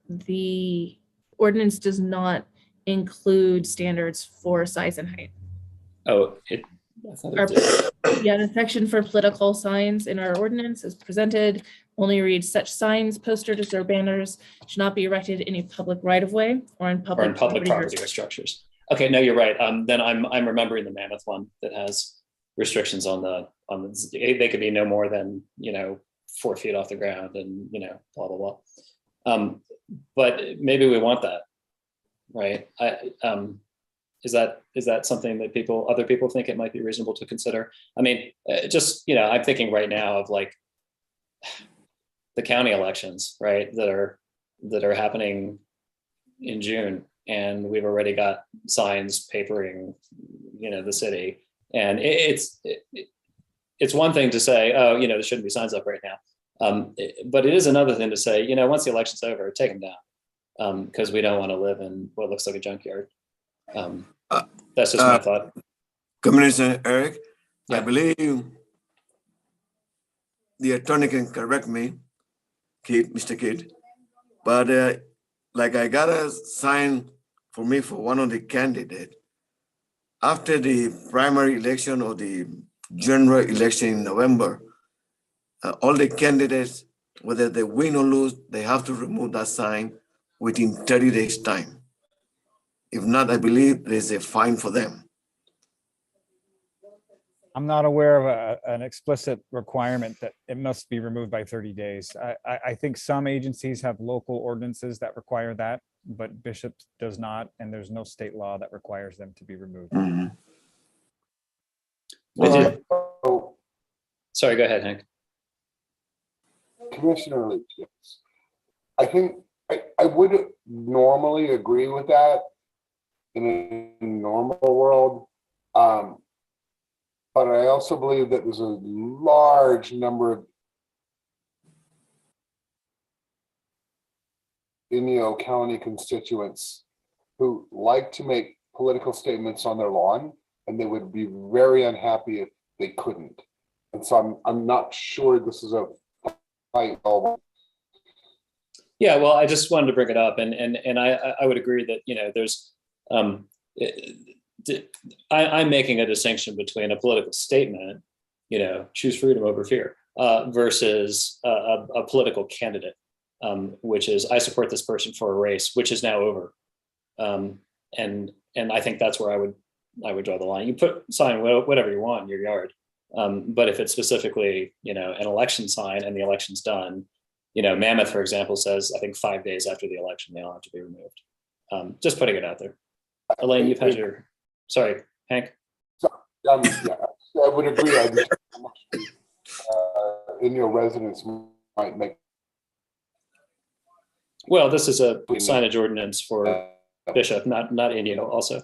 B: the ordinance does not include standards for size and height.
A: Oh, I thought it did.
B: Yeah, the section for political signs in our ordinance is presented, only reads such signs, posters, or banners should not be erected in a public right of way or in
A: Or in
B: public
A: public property
B: or
A: or structures. Okay, no, you're right. Then I'm remembering the Mammoth one that has restrictions on the, they could be no more than, 4 feet off the ground and, blah, blah, blah. But maybe we want that, right? Is that something that other people think it might be reasonable to consider? I mean, I'm thinking right now of like the county elections, right? That are happening in June, and we've already got signs papering, the city. And it's one thing to say, oh, there shouldn't be signs up right now. But it is another thing to say, once the election's over, take them down, because we don't want to live in what looks like a junkyard. That's just my thought.
I: Commissioner Eric, I
A: Yeah.
I: believe the attorney can correct me, Mr. Kidd, but like I got a sign for me for one of the candidates. After the primary election or the general election in November, all the candidates, whether they win or lose, they have to remove that sign within 30 days' time. If not, I believe there's a fine for them.
D: I'm not aware of an explicit requirement that it must be removed by 30 days. I think some agencies have local ordinances that require that, but Bishop does not, and there's no state law that requires them to be removed.
I: Mhm.
C: So,
A: Sorry, go ahead, Hank.
C: Commissioner Leach, yes. I think I would normally agree with that in a normal world. But I also believe that there's a large number of Inyo County constituents who like to make political statements on their lawn, and they would be very unhappy if they couldn't. And so I'm not sure this is a fight.
A: Yeah, well, I just wanted to bring it up, and I would agree that there's I'm making a distinction between a political statement, choose freedom over fear, versus a political candidate, which is I support this person for a race, which is now over, and I think that's where I would draw the line. You sign whatever you want in your yard, but if it's specifically an election sign and the election's done, Mammoth, for example, says I think 5 days after the election they all have to be removed. Just putting it out there. Elaine, you've had your. Sorry, Hank.
C: Yeah, I would agree. Inyo residents might make.
A: Well, this is a signage ordinance for Bishop, not Inyo also.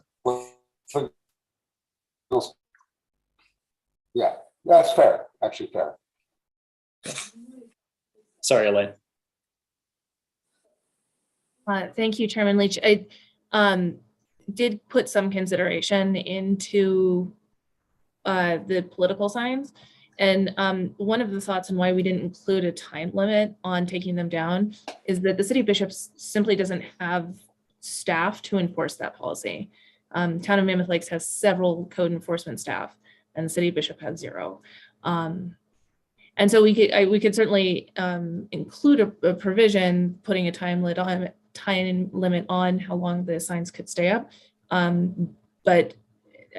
C: Yeah, that's fair. Actually fair.
A: Sorry, Elaine.
B: Thank you, Chairman Leach. I did put some consideration into the political signs. And one of the thoughts and why we didn't include a time limit on taking them down is that the city of Bishop simply doesn't have staff to enforce that policy. Town of Mammoth Lakes has several code enforcement staff and the city of Bishop has 0. And so we could certainly include a provision putting a time limit on how long the signs could stay up. But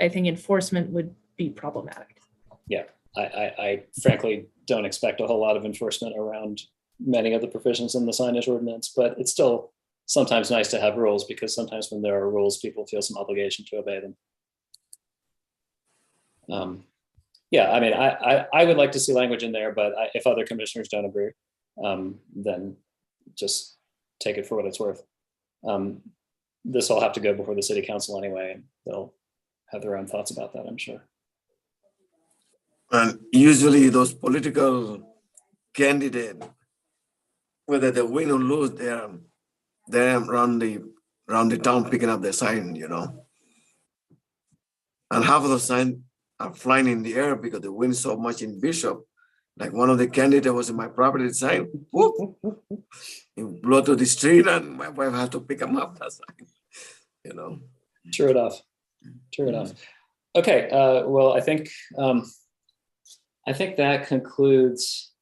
B: I think enforcement would be problematic.
A: Yeah, I frankly don't expect a whole lot of enforcement around many of the provisions in the signage ordinance, but it's still sometimes nice to have rules because sometimes when there are rules, people feel some obligation to obey them. Yeah, I mean, I would like to see language in there, but if other commissioners don't agree, then just take it for what it's worth. This will have to go before the city council anyway, and they'll have their own thoughts about that, I'm sure.
I: And usually those political candidates, whether they win or lose, they're around the town picking up their sign, And half of the sign are flying in the air because they win so much in Bishop. Like one of the candidates was in my property sign, whoop, he blew to the street and my wife had to pick him up. That sign. you know.
A: True enough. True enough. Okay, well, I think that concludes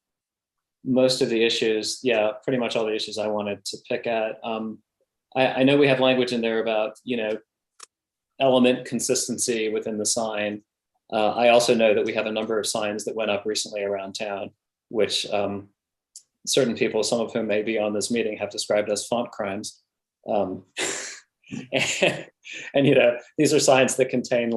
A: most of the issues. Yeah, pretty much all the issues I wanted to pick at. I know we have language in there about, element consistency within the sign. I also know that we have a number of signs that went up recently around town, which certain people, some of whom may be on this meeting, have described as font crimes. And these are signs that contain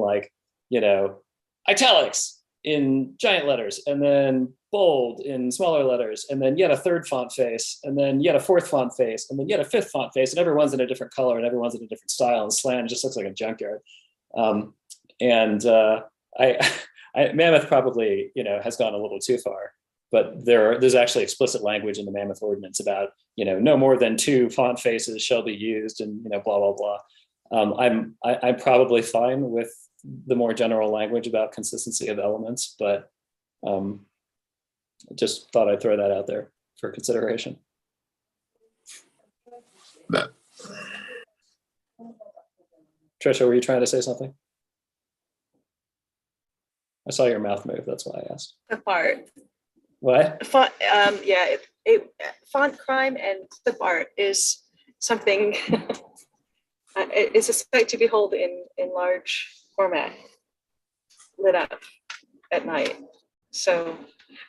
A: italics in giant letters, and then bold in smaller letters, and then yet a third font face, and then yet a fourth font face, and then yet a fifth font face, and everyone's in a different color and everyone's in a different style, and Slan just looks like a junkyard. Mammoth probably has gone a little too far, but there's actually explicit language in the Mammoth ordinance about no more than 2 font faces shall be used, and blah blah blah. I'm probably fine with the more general language about consistency of elements, but just thought I'd throw that out there for consideration. Trisha, were you trying to say something? I saw your mouth move. That's why I asked.
K: Clip art.
A: What?
K: Font, font crime and clip art is something. It's a sight to behold in large format, lit up at night. So,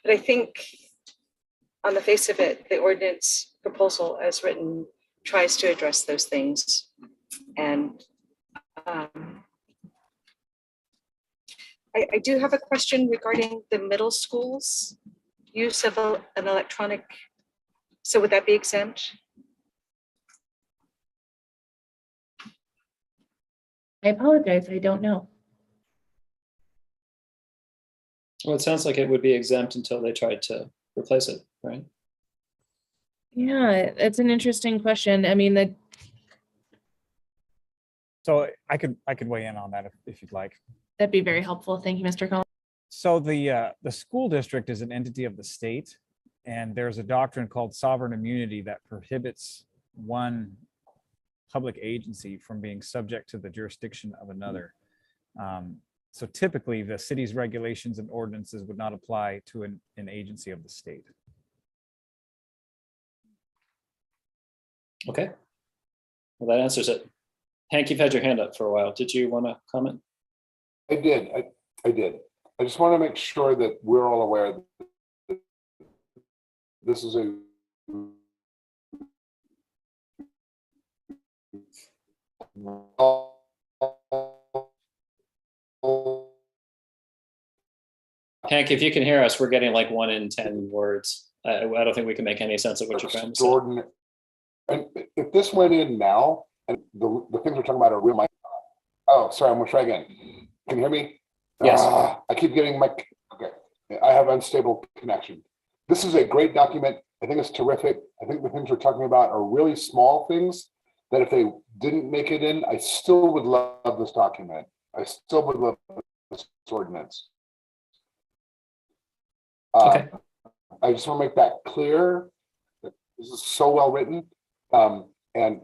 K: but I think on the face of it, the ordinance proposal as written tries to address those things. And I do have a question regarding the middle school's use of an electronic. So would that be exempt?
B: I apologize, I don't know.
A: Well, it sounds like it would be exempt until they tried to replace it, right?
B: Yeah, it's an interesting question. I mean,
D: So I could weigh in on that if you'd like.
B: that'd be very helpful. Thank you, Mr. Collins.
D: So the school district is an entity of the state, and there's a doctrine called sovereign immunity that prohibits one public agency from being subject to the jurisdiction of another. So typically, the city's regulations and ordinances would not apply to an agency of the state.
A: Okay. Well, that answers it. Hank, you've had your hand up for a while. Did you want to comment?
C: I did. I did. I just want to make sure that we're all aware that this is a
A: Hank, if you can hear us, we're getting like 1 in 10 words. I don't think we can make any sense of what you're trying to say.
C: extraordinary. And if this went in now, and the things we're talking about are real, oh, sorry, I'm gonna try again. Can you hear me?
A: Yes.
C: I keep getting okay. I have unstable connection. This is a great document. I think it's terrific. I think the things we're talking about are really small things that if they didn't make it in, I still would love this document. I still would love this ordinance.
A: Okay.
C: I just want to make that clear. That this is so well written. And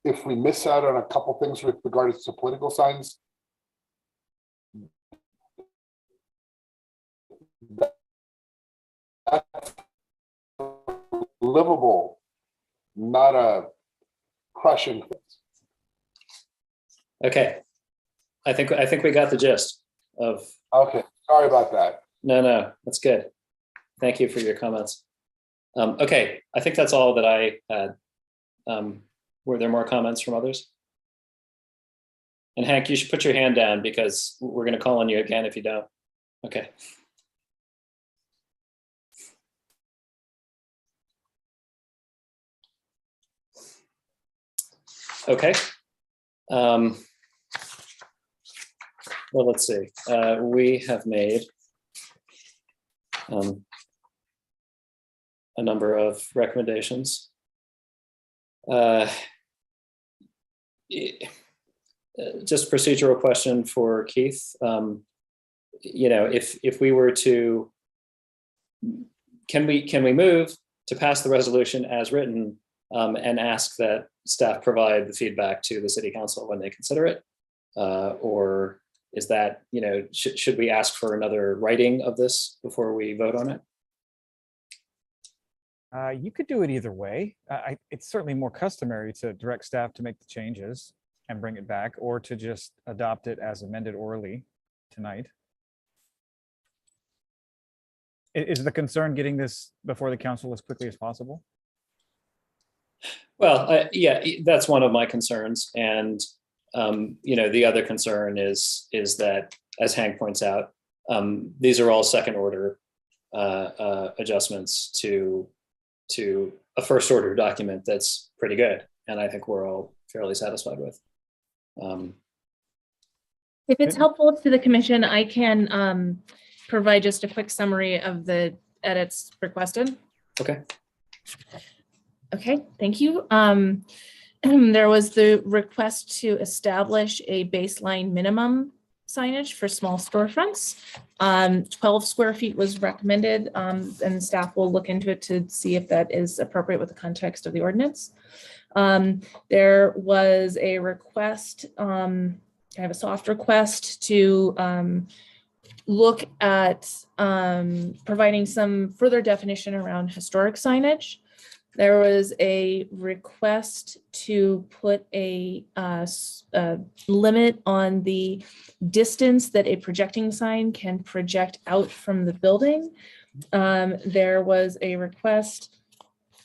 C: if we miss out on a couple things with regards to political signs, that's livable, not a crushing.
A: Okay. I think we got the gist of.
C: Okay, sorry about that.
A: No, that's good. Thank you for your comments. Okay, I think that's all that I had. Were there more comments from others? And Hank, you should put your hand down because we're going to call on you again if you don't. Okay. Okay. Well, let's see. We have made a number of recommendations. Just procedural question for Keith. If we were to, can we move to pass the resolution as written and ask that staff provide the feedback to the city council when they consider it? Or is that, should we ask for another writing of this before we vote on it?
D: You could do it either way. It's certainly more customary to direct staff to make the changes and bring it back, or to just adopt it as amended orally tonight. Is the concern getting this before the council as quickly as possible?
A: Well, yeah, that's one of my concerns. And, the other concern is that, as Hank points out, these are all second order adjustments to a first order document that's pretty good. And I think we're all fairly satisfied with.
B: If it's helpful to the commission, I can provide just a quick summary of the edits requested.
A: Okay.
B: Okay, thank you. There was the request to establish a baseline minimum signage for small storefronts. 12 square feet was recommended, and staff will look into it to see if that is appropriate with the context of the ordinance. There was a request, I have a soft request to look at providing some further definition around historic signage. There was a request to put a limit on the distance that a projecting sign can project out from the building. There was a request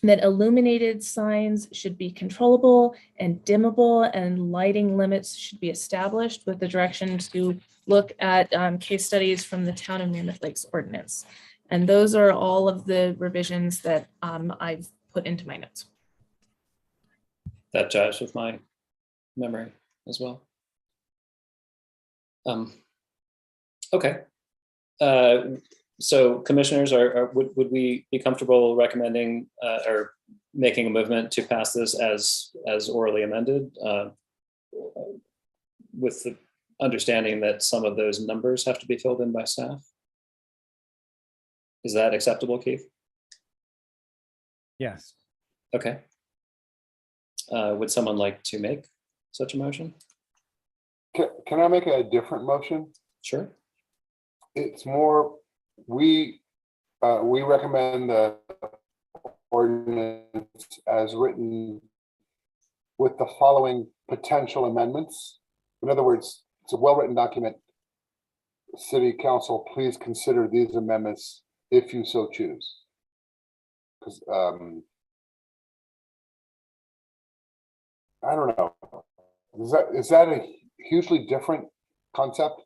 B: that illuminated signs should be controllable and dimmable, and lighting limits should be established, with the direction to look at case studies from the Town of Mammoth Lakes ordinance. And those are all of the revisions that I've put into my notes.
A: That jives with my memory as well. Okay. So commissioners, would we be comfortable recommending or making a movement to pass this as orally amended, with the understanding that some of those numbers have to be filled in by staff? Is that acceptable, Keith?
D: Yes.
A: Okay. Would someone like to make such a motion?
C: Can I make a different motion?
A: Sure.
C: It's more, we recommend the ordinance as written with the following potential amendments. In other words, it's a well-written document. City Council, please consider these amendments if you so choose. Because I don't know. Is that a hugely different concept?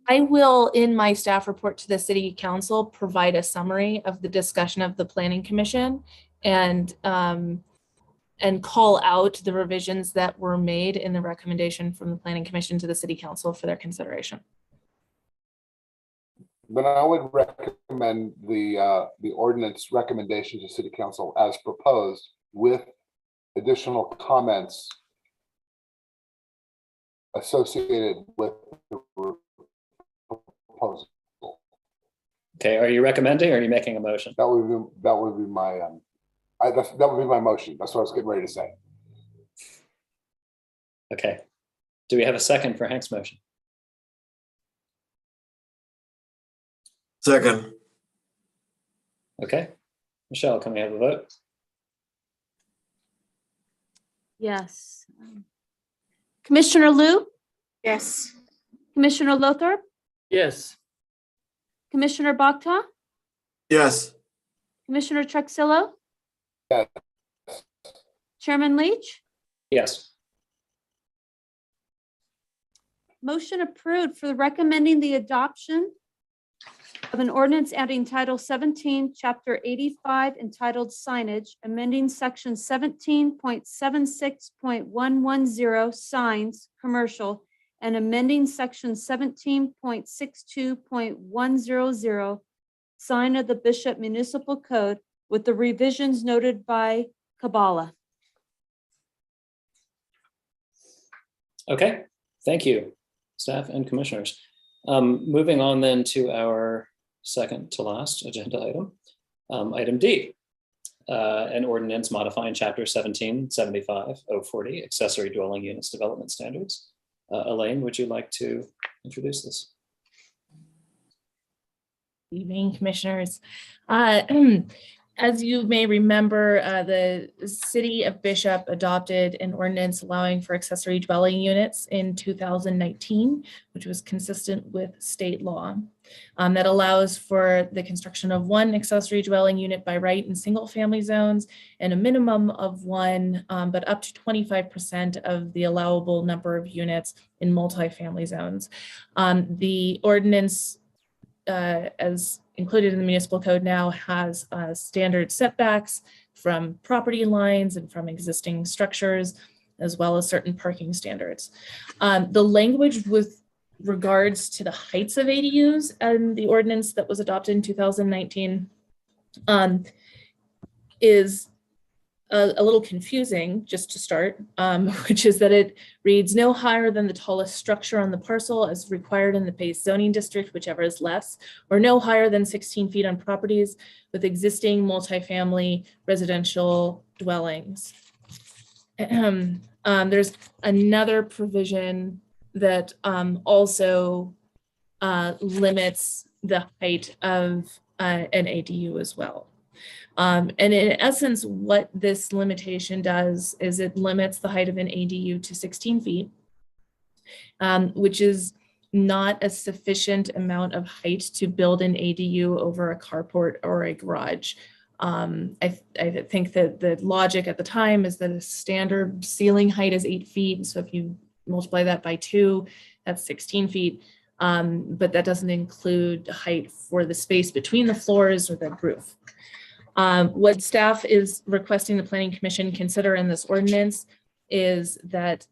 B: I will, in my staff report to the city council, provide a summary of the discussion of the planning commission and call out the revisions that were made in the recommendation from the planning commission to the city council for their consideration.
C: Then I would recommend the ordinance recommendation to city council as proposed, with additional comments associated with the proposal.
A: Okay, are you recommending or are you making a motion?
C: That would be my that would be my motion. That's what I was getting ready to say.
A: Okay. Do we have a second for Hank's motion?
I: Second.
A: Okay. Michelle, can we have a vote?
E: Yes. Commissioner Liu,
K: Yes.
E: Commissioner Lothrop,
G: Yes.
E: Commissioner Bakta,
I: Yes.
E: Commissioner Truxillo,
C: Yes.
E: Chairman Leach.
A: Yes.
E: Motion approved for recommending the adoption of an ordinance adding Title 17, Chapter 85, entitled Signage, amending Section 17.76.110 Signs, Commercial, and amending Section 17.62.100 Sign of the Bishop Municipal Code with the revisions noted by Kabbalah.
A: Okay, thank you, staff and commissioners. Moving on then to our second to last agenda item, item D. an ordinance modifying chapter 1775-040 accessory dwelling units development standards. Elaine, would you like to introduce this?
B: Evening, commissioners. As you may remember, the city of Bishop adopted an ordinance allowing for accessory dwelling units in 2019, which was consistent with state law. That allows for the construction of one accessory dwelling unit by right in single family zones and a minimum of one, but up to 25% of the allowable number of units in multifamily zones. The ordinance as included in the municipal code now has standard setbacks from property lines and from existing structures, as well as certain parking standards. The language with regards to the heights of ADUs and the ordinance that was adopted in 2019 is a little confusing, just to start, which is that it reads no higher than the tallest structure on the parcel as required in the base zoning district, whichever is less, or no higher than 16 feet on properties with existing multifamily residential dwellings. There's another provision that also limits the height of an ADU as well. And in essence, what this limitation does is it limits the height of an ADU to 16 feet, which is not a sufficient amount of height to build an ADU over a carport or a garage. I think that the logic at the time is that a standard ceiling height is 8 feet. So if you multiply that by 2, that's 16 feet. But that doesn't include height for the space between the floors or the roof. What staff is requesting the Planning Commission consider in this ordinance is that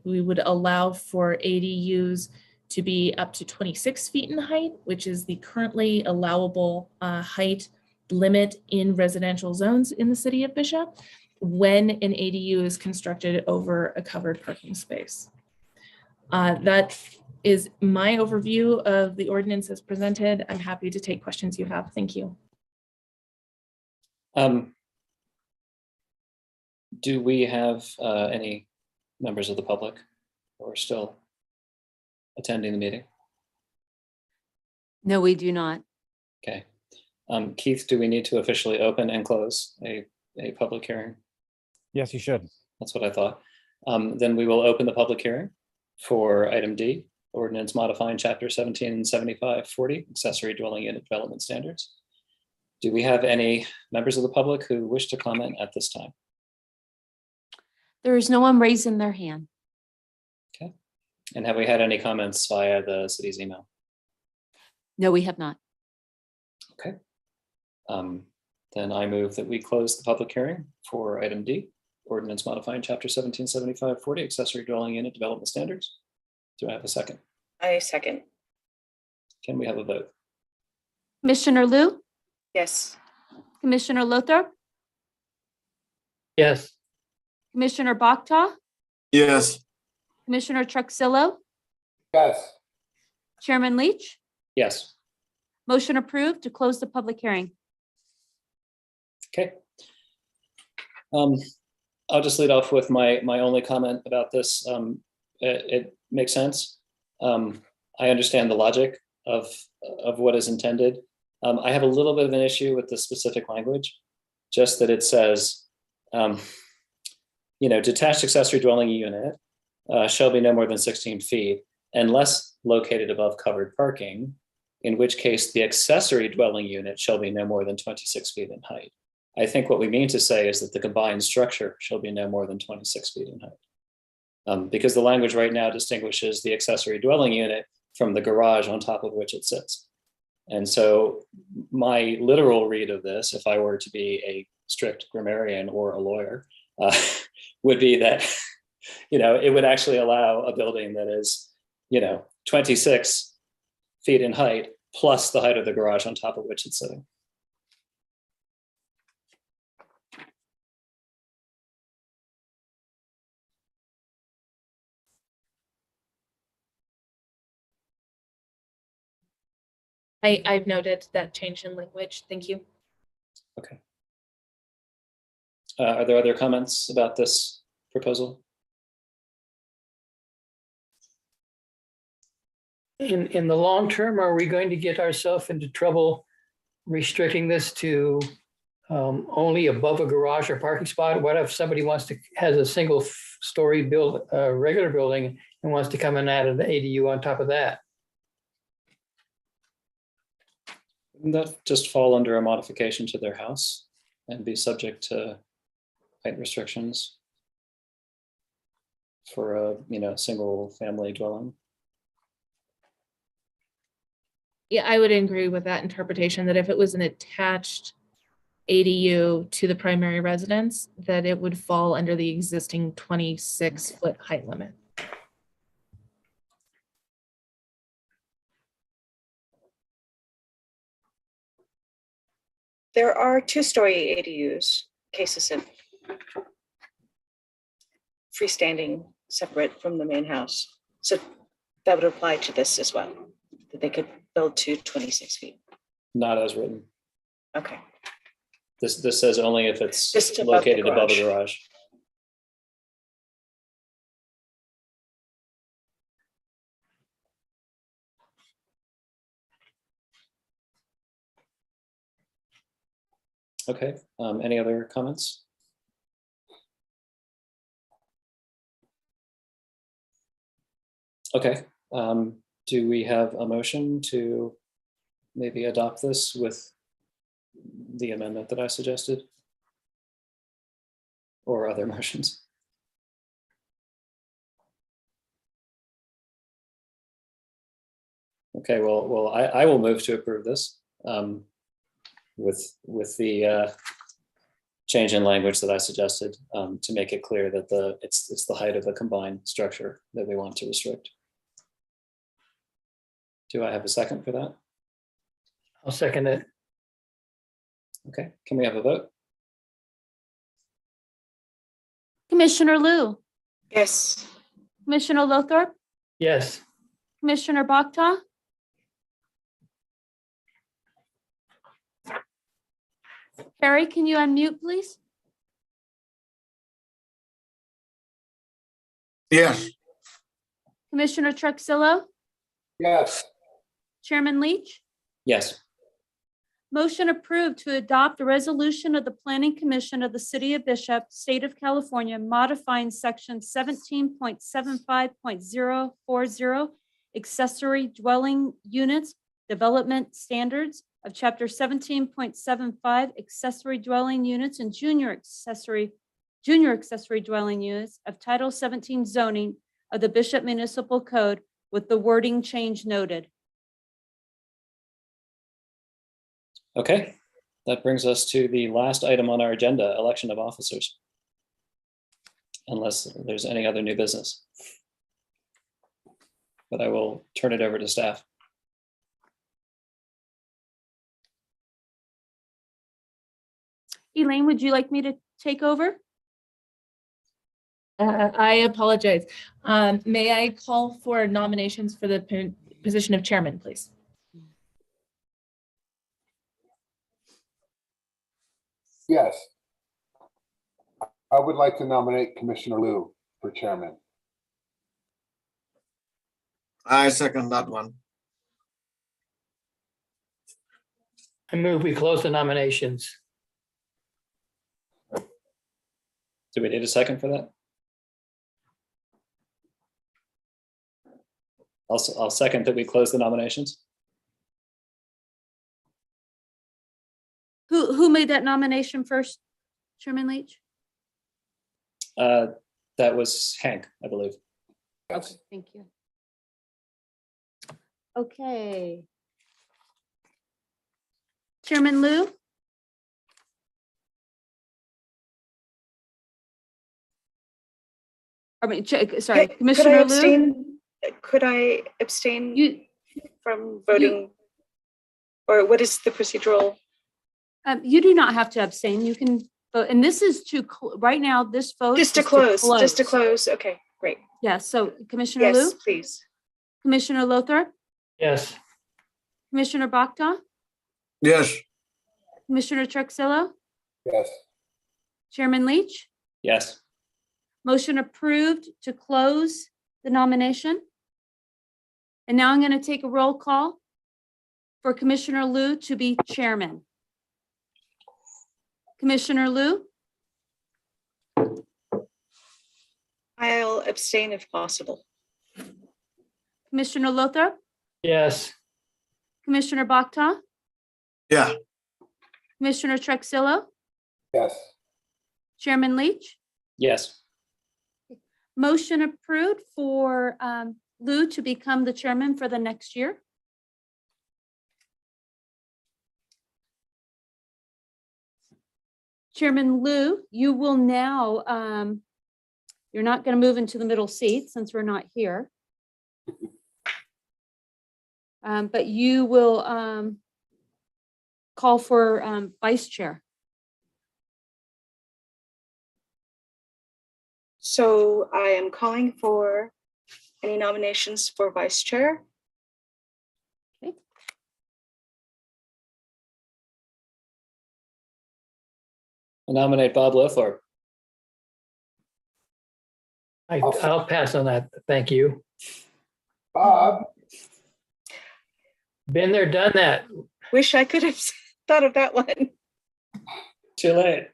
B: we would allow for ADUs to be up to 26 feet in height, which is the currently allowable height limit in residential zones in the city of Bishop when an ADU is constructed over a covered parking space. That is my overview of the ordinance as presented. I'm happy to take questions you have. Thank you.
A: Do we have any members of the public who are still attending the meeting?
E: No, we do not.
A: Okay. Keith, do we need to officially open and close a public hearing?
D: Yes, you should.
A: That's what I thought. Then we will open the public hearing for item D, ordinance modifying chapter 1775-40 accessory dwelling unit development standards. Do we have any members of the public who wish to comment at this time?
E: There is no one raising their hand.
A: Okay. And have we had any comments via the city's email?
E: No, we have not.
A: Okay. Then I move that we close the public hearing for item D, ordinance modifying chapter 1775-40 accessory dwelling unit development standards. Do I have a second?
K: I second.
A: Can we have a vote?
E: Commissioner Liu,
K: Yes.
E: Commissioner Lothar,
G: Yes.
E: Commissioner Bakta,
I: Yes.
E: Commissioner Truxillo,
C: Yes.
E: Chairman Leach.
A: Yes.
E: Motion approved to close the public hearing.
A: Okay. I'll just lead off with my only comment about this. It makes sense. I understand the logic of what is intended. I have a little bit of an issue with the specific language, just that it says, detached accessory dwelling unit shall be no more than 16 feet unless located above covered parking, in which case the accessory dwelling unit shall be no more than 26 feet in height. I think what we mean to say is that the combined structure shall be no more than 26 feet in height. Because the language right now distinguishes the accessory dwelling unit from the garage on top of which it sits. And so my literal read of this, if I were to be a strict grammarian or a lawyer, would be that, it would actually allow a building that is, 26 feet in height plus the height of the garage on top of which it's sitting.
B: I've noted that change in language. Thank you.
A: Okay. Are there other comments about this proposal?
G: In the long term, are we going to get ourselves into trouble restricting this to only above a garage or parking spot? What if somebody has a single story regular building and wants to come and add an ADU on top of that?
A: Wouldn't that just fall under a modification to their house and be subject to height restrictions for a, single family dwelling?
B: Yeah, I would agree with that interpretation, that if it was an attached ADU to the primary residence, that it would fall under the existing 26-foot height limit.
K: There are two-story ADUs, cases of freestanding, separate from the main house. So that would apply to this as well, that they could build to 26 feet.
A: Not as written.
K: Okay.
A: This says only if it's
K: Just above the
A: located above a
K: garage.
A: garage. Okay, any other comments? Okay, do we have a motion to maybe adopt this with the amendment that I suggested? Or other motions? Okay, well, I will move to approve this with the change in language that I suggested to make it clear that it's the height of the combined structure that we want to restrict. Do I have a second for that?
G: I'll second it.
A: Okay, can we have a vote?
E: Commissioner Liu,
K: Yes.
E: Commissioner Lothrop,
G: Yes.
E: Commissioner Bakta, Carrie, can you unmute, please?
I: Yes.
E: Commissioner Truxillo,
C: Yes.
E: Chairman Leach?
A: Yes.
E: Motion approved to adopt a resolution of the Planning Commission of the City of Bishop, State of California, modifying section 17.75.040 accessory dwelling units, development standards of chapter 17.75 accessory dwelling units and junior accessory dwelling units of Title 17 zoning of the Bishop Municipal Code with the wording change noted.
A: Okay, that brings us to the last item on our agenda, election of officers. Unless there's any other new business. But I will turn it over to staff.
E: Elaine, would you like me to take over?
B: I apologize. May I call for nominations for the position of chairman, please?
C: Yes. I would like to nominate Commissioner Liu for chairman.
I: I second that one.
G: I move we close the nominations.
A: Do we need a second for that? I'll second that we close the nominations.
E: Who made that nomination first? Chairman Leach?
A: That was Hank, I believe.
E: Okay, thank you. Okay. Chairman Liu? I mean, sorry,
K: Could I
E: Commissioner Liu?
K: abstain? Could I abstain
E: You,
K: from voting? Or what is the procedural?
E: you do not have to abstain. You can vote. And this is right now, this vote.
K: Just to
E: is
K: close, just to close. Okay, great.
E: Yeah, so Commissioner Liu,
K: Yes, please.
E: Commissioner Lothrop,
G: Yes.
E: Commissioner Bakta,
I: Yes.
E: Commissioner Truxillo,
C: Yes.
E: Chairman Leach,
A: Yes.
E: motion approved to close the nomination. And now I'm going to take a roll call for Commissioner Liu to be chairman. Commissioner Liu,
K: I'll abstain if possible.
E: Commissioner Lothrop,
G: Yes.
E: Commissioner Bakta,
I: Yeah,
E: Commissioner Trexillo,
C: Yes.
E: Chairman Leach.
A: Yes.
E: Motion approved for Lou to become the chairman for the next year. Chairman Lou, you will now, you're not going to move into the middle seat since we're not here. But you will call for vice chair.
K: So I am calling for any nominations for vice chair.
A: I nominate Bob Lothar.
G: I'll pass on that. Thank you.
C: Bob,
G: Been there, done that.
K: Wish I could have thought of that one.
A: Too late.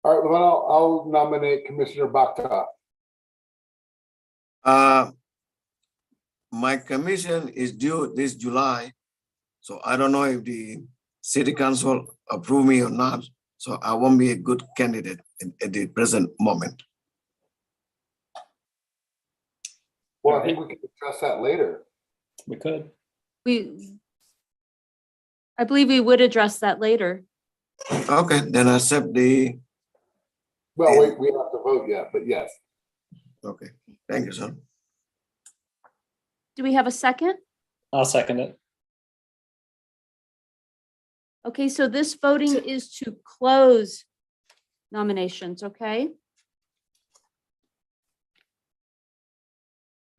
C: all right, well, I'll nominate Commissioner Bakta.
I: my commission is due this July. So I don't know if the city council approve me or not. So I won't be a good candidate at the present moment.
C: Well, I think we can address that later.
A: We could.
E: I believe we would address that later.
I: Okay, then I accept the,
C: Well, we have to vote yet, but yes.
I: okay, thank you, sir.
E: Do we have a second?
A: I'll second it.
E: Okay, so this voting is to close nominations, okay?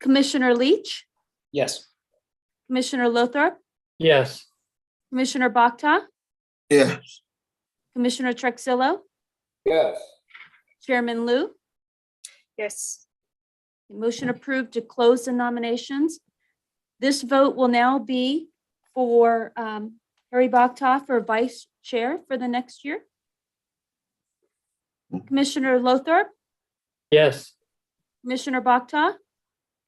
E: Commissioner Leach,
A: Yes.
E: Commissioner Lothrop,
G: Yes.
E: Commissioner Bakta,
I: Yeah,
E: Commissioner Trexillo,
C: Yes.
E: Chairman Liu.
K: Yes.
E: Motion approved to close the nominations. This vote will now be for Harry Bakta for vice chair for the next year. Commissioner Lothrop,
G: Yes.
E: Commissioner Bakta,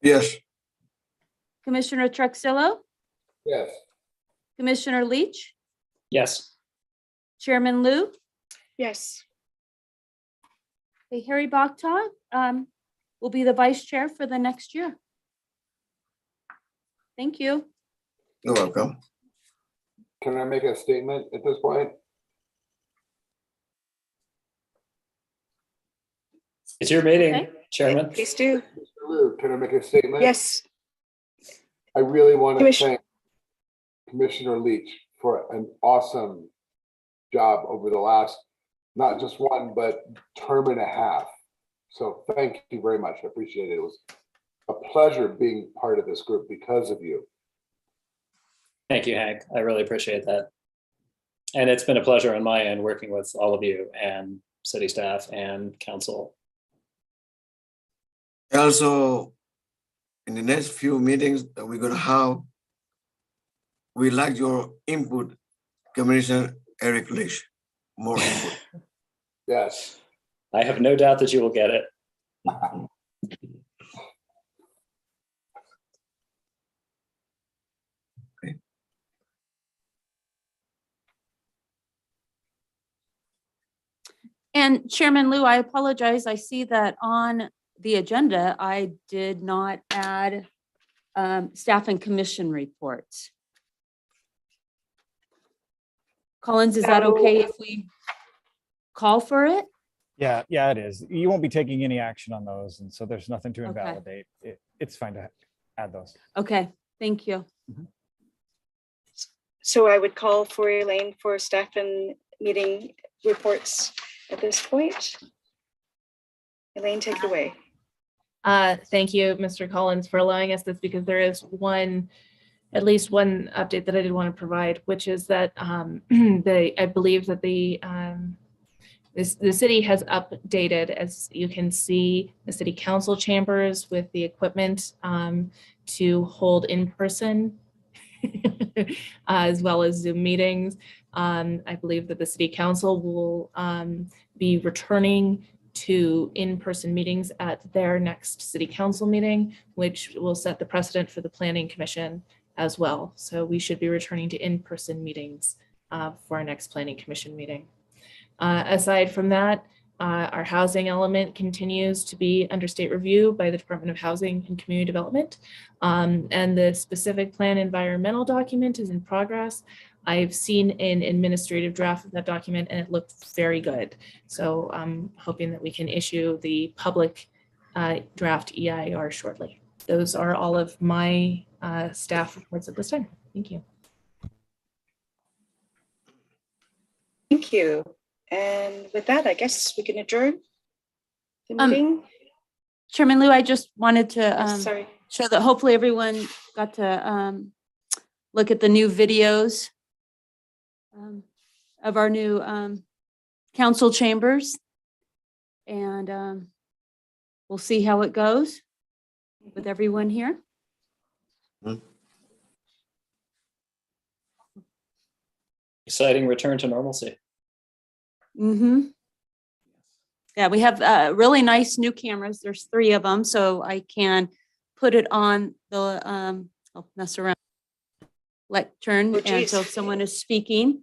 I: yes,
E: Commissioner Trexillo,
C: Yes.
E: Commissioner Leach,
A: Yes.
E: Chairman Liu.
K: Yes.
E: Okay, Harry Bakta will be the vice chair for the next year. Thank you.
I: you're welcome.
C: Can I make a statement at this point?
A: It's your meeting,
E: Okay.
A: Chairman.
K: Please do.
C: Mr. Liu, can I make a statement?
K: Yes.
C: I really want to
K: Commissioner-
C: thank Commissioner Leach for an awesome job over the last, not just one, but term and a half. So thank you very much. I appreciate it. It was a pleasure being part of this group because of you.
A: Thank you, Hank. I really appreciate that. And it's been a pleasure on my end working with all of you and city staff and council.
I: Also, in the next few meetings that we're gonna have, we like your input, Commissioner Eric Leach, more input.
C: Yes.
A: I have no doubt that you will get it.
E: And Chairman Liu, I apologize. I see that on the agenda, I did not add staff and commission reports. Collins, is that okay if we call for it?
D: Yeah, yeah, it is. You won't be taking any action on those, and so there's nothing to
E: Okay.
D: invalidate. It's fine to add those.
E: Okay, thank you.
K: So I would call for Elaine for staff and meeting reports at this point. Elaine, take it away.
B: Thank you, Mr. Collins, for allowing us this because there is one at least one update that I did want to provide, which is that I believe that the city has updated, as you can see, the city council chambers with the equipment to hold in person as well as Zoom meetings. I believe that the city council will be returning to in-person meetings at their next city council meeting, which will set the precedent for the planning commission as well. So we should be returning to in-person meetings for our next planning commission meeting. Aside from that, our housing element continues to be under state review by the Department of Housing and Community Development. And the specific plan environmental document is in progress. I've seen an administrative draft of that document and it looked very good. So I'm hoping that we can issue the public draft EIR shortly. Those are all of my staff reports at this time. Thank you.
K: Thank you. And with that, I guess we can adjourn the meeting.
E: Chairman Liu, I just wanted to
K: Sorry.
E: show that hopefully everyone got to look at the new videos of our new council chambers. And we'll see how it goes with everyone here.
A: Exciting return to normalcy.
E: Mm-hmm. Yeah, we have really nice new cameras. There's 3 of them, so I can put it on the, I'll mess around, lectern.
K: Oh,
E: And
K: geez.
E: so if someone is speaking,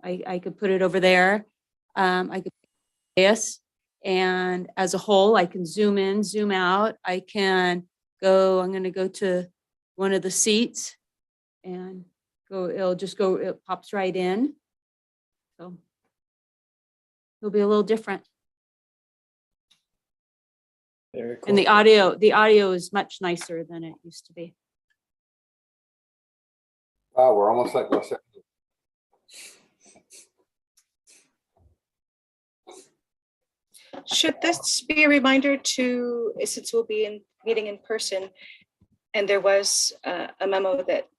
E: I could put it over there. I could this, and as a whole, I can zoom in, zoom out. I can go, I'm going to go to one of the seats and go, it pops right in. So it'll be a little different.
A: Very cool.
E: And the audio is much nicer than it used to be.
C: Wow, we're almost like Los Angeles.
K: Should this be a reminder to, since we'll be meeting in person, and there was a memo that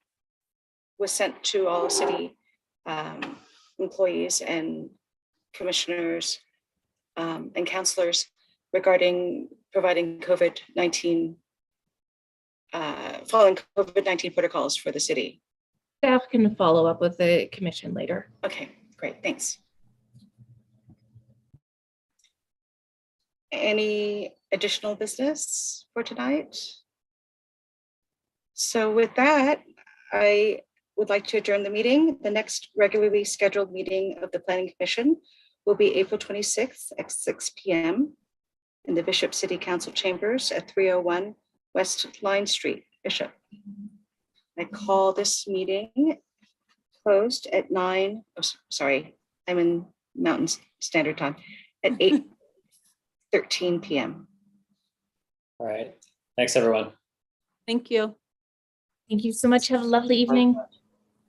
K: was sent to all city employees and commissioners and councilors regarding providing COVID-19, following COVID-19 protocols for the city.
B: Staff can follow up with the commission later.
K: Okay, great, thanks. Any additional business for tonight? So with that, I would like to adjourn the meeting. The next regularly scheduled meeting of the Planning Commission will be April 26th at 6 p.m. in the Bishop City Council Chambers at 301 West Line Street, Bishop. I call this meeting closed at 9, oh, sorry, I'm in Mountain Standard Time, at 8:13 p.m.
A: All right. Thanks, everyone.
E: Thank you.
B: Thank you so much. Have a lovely evening.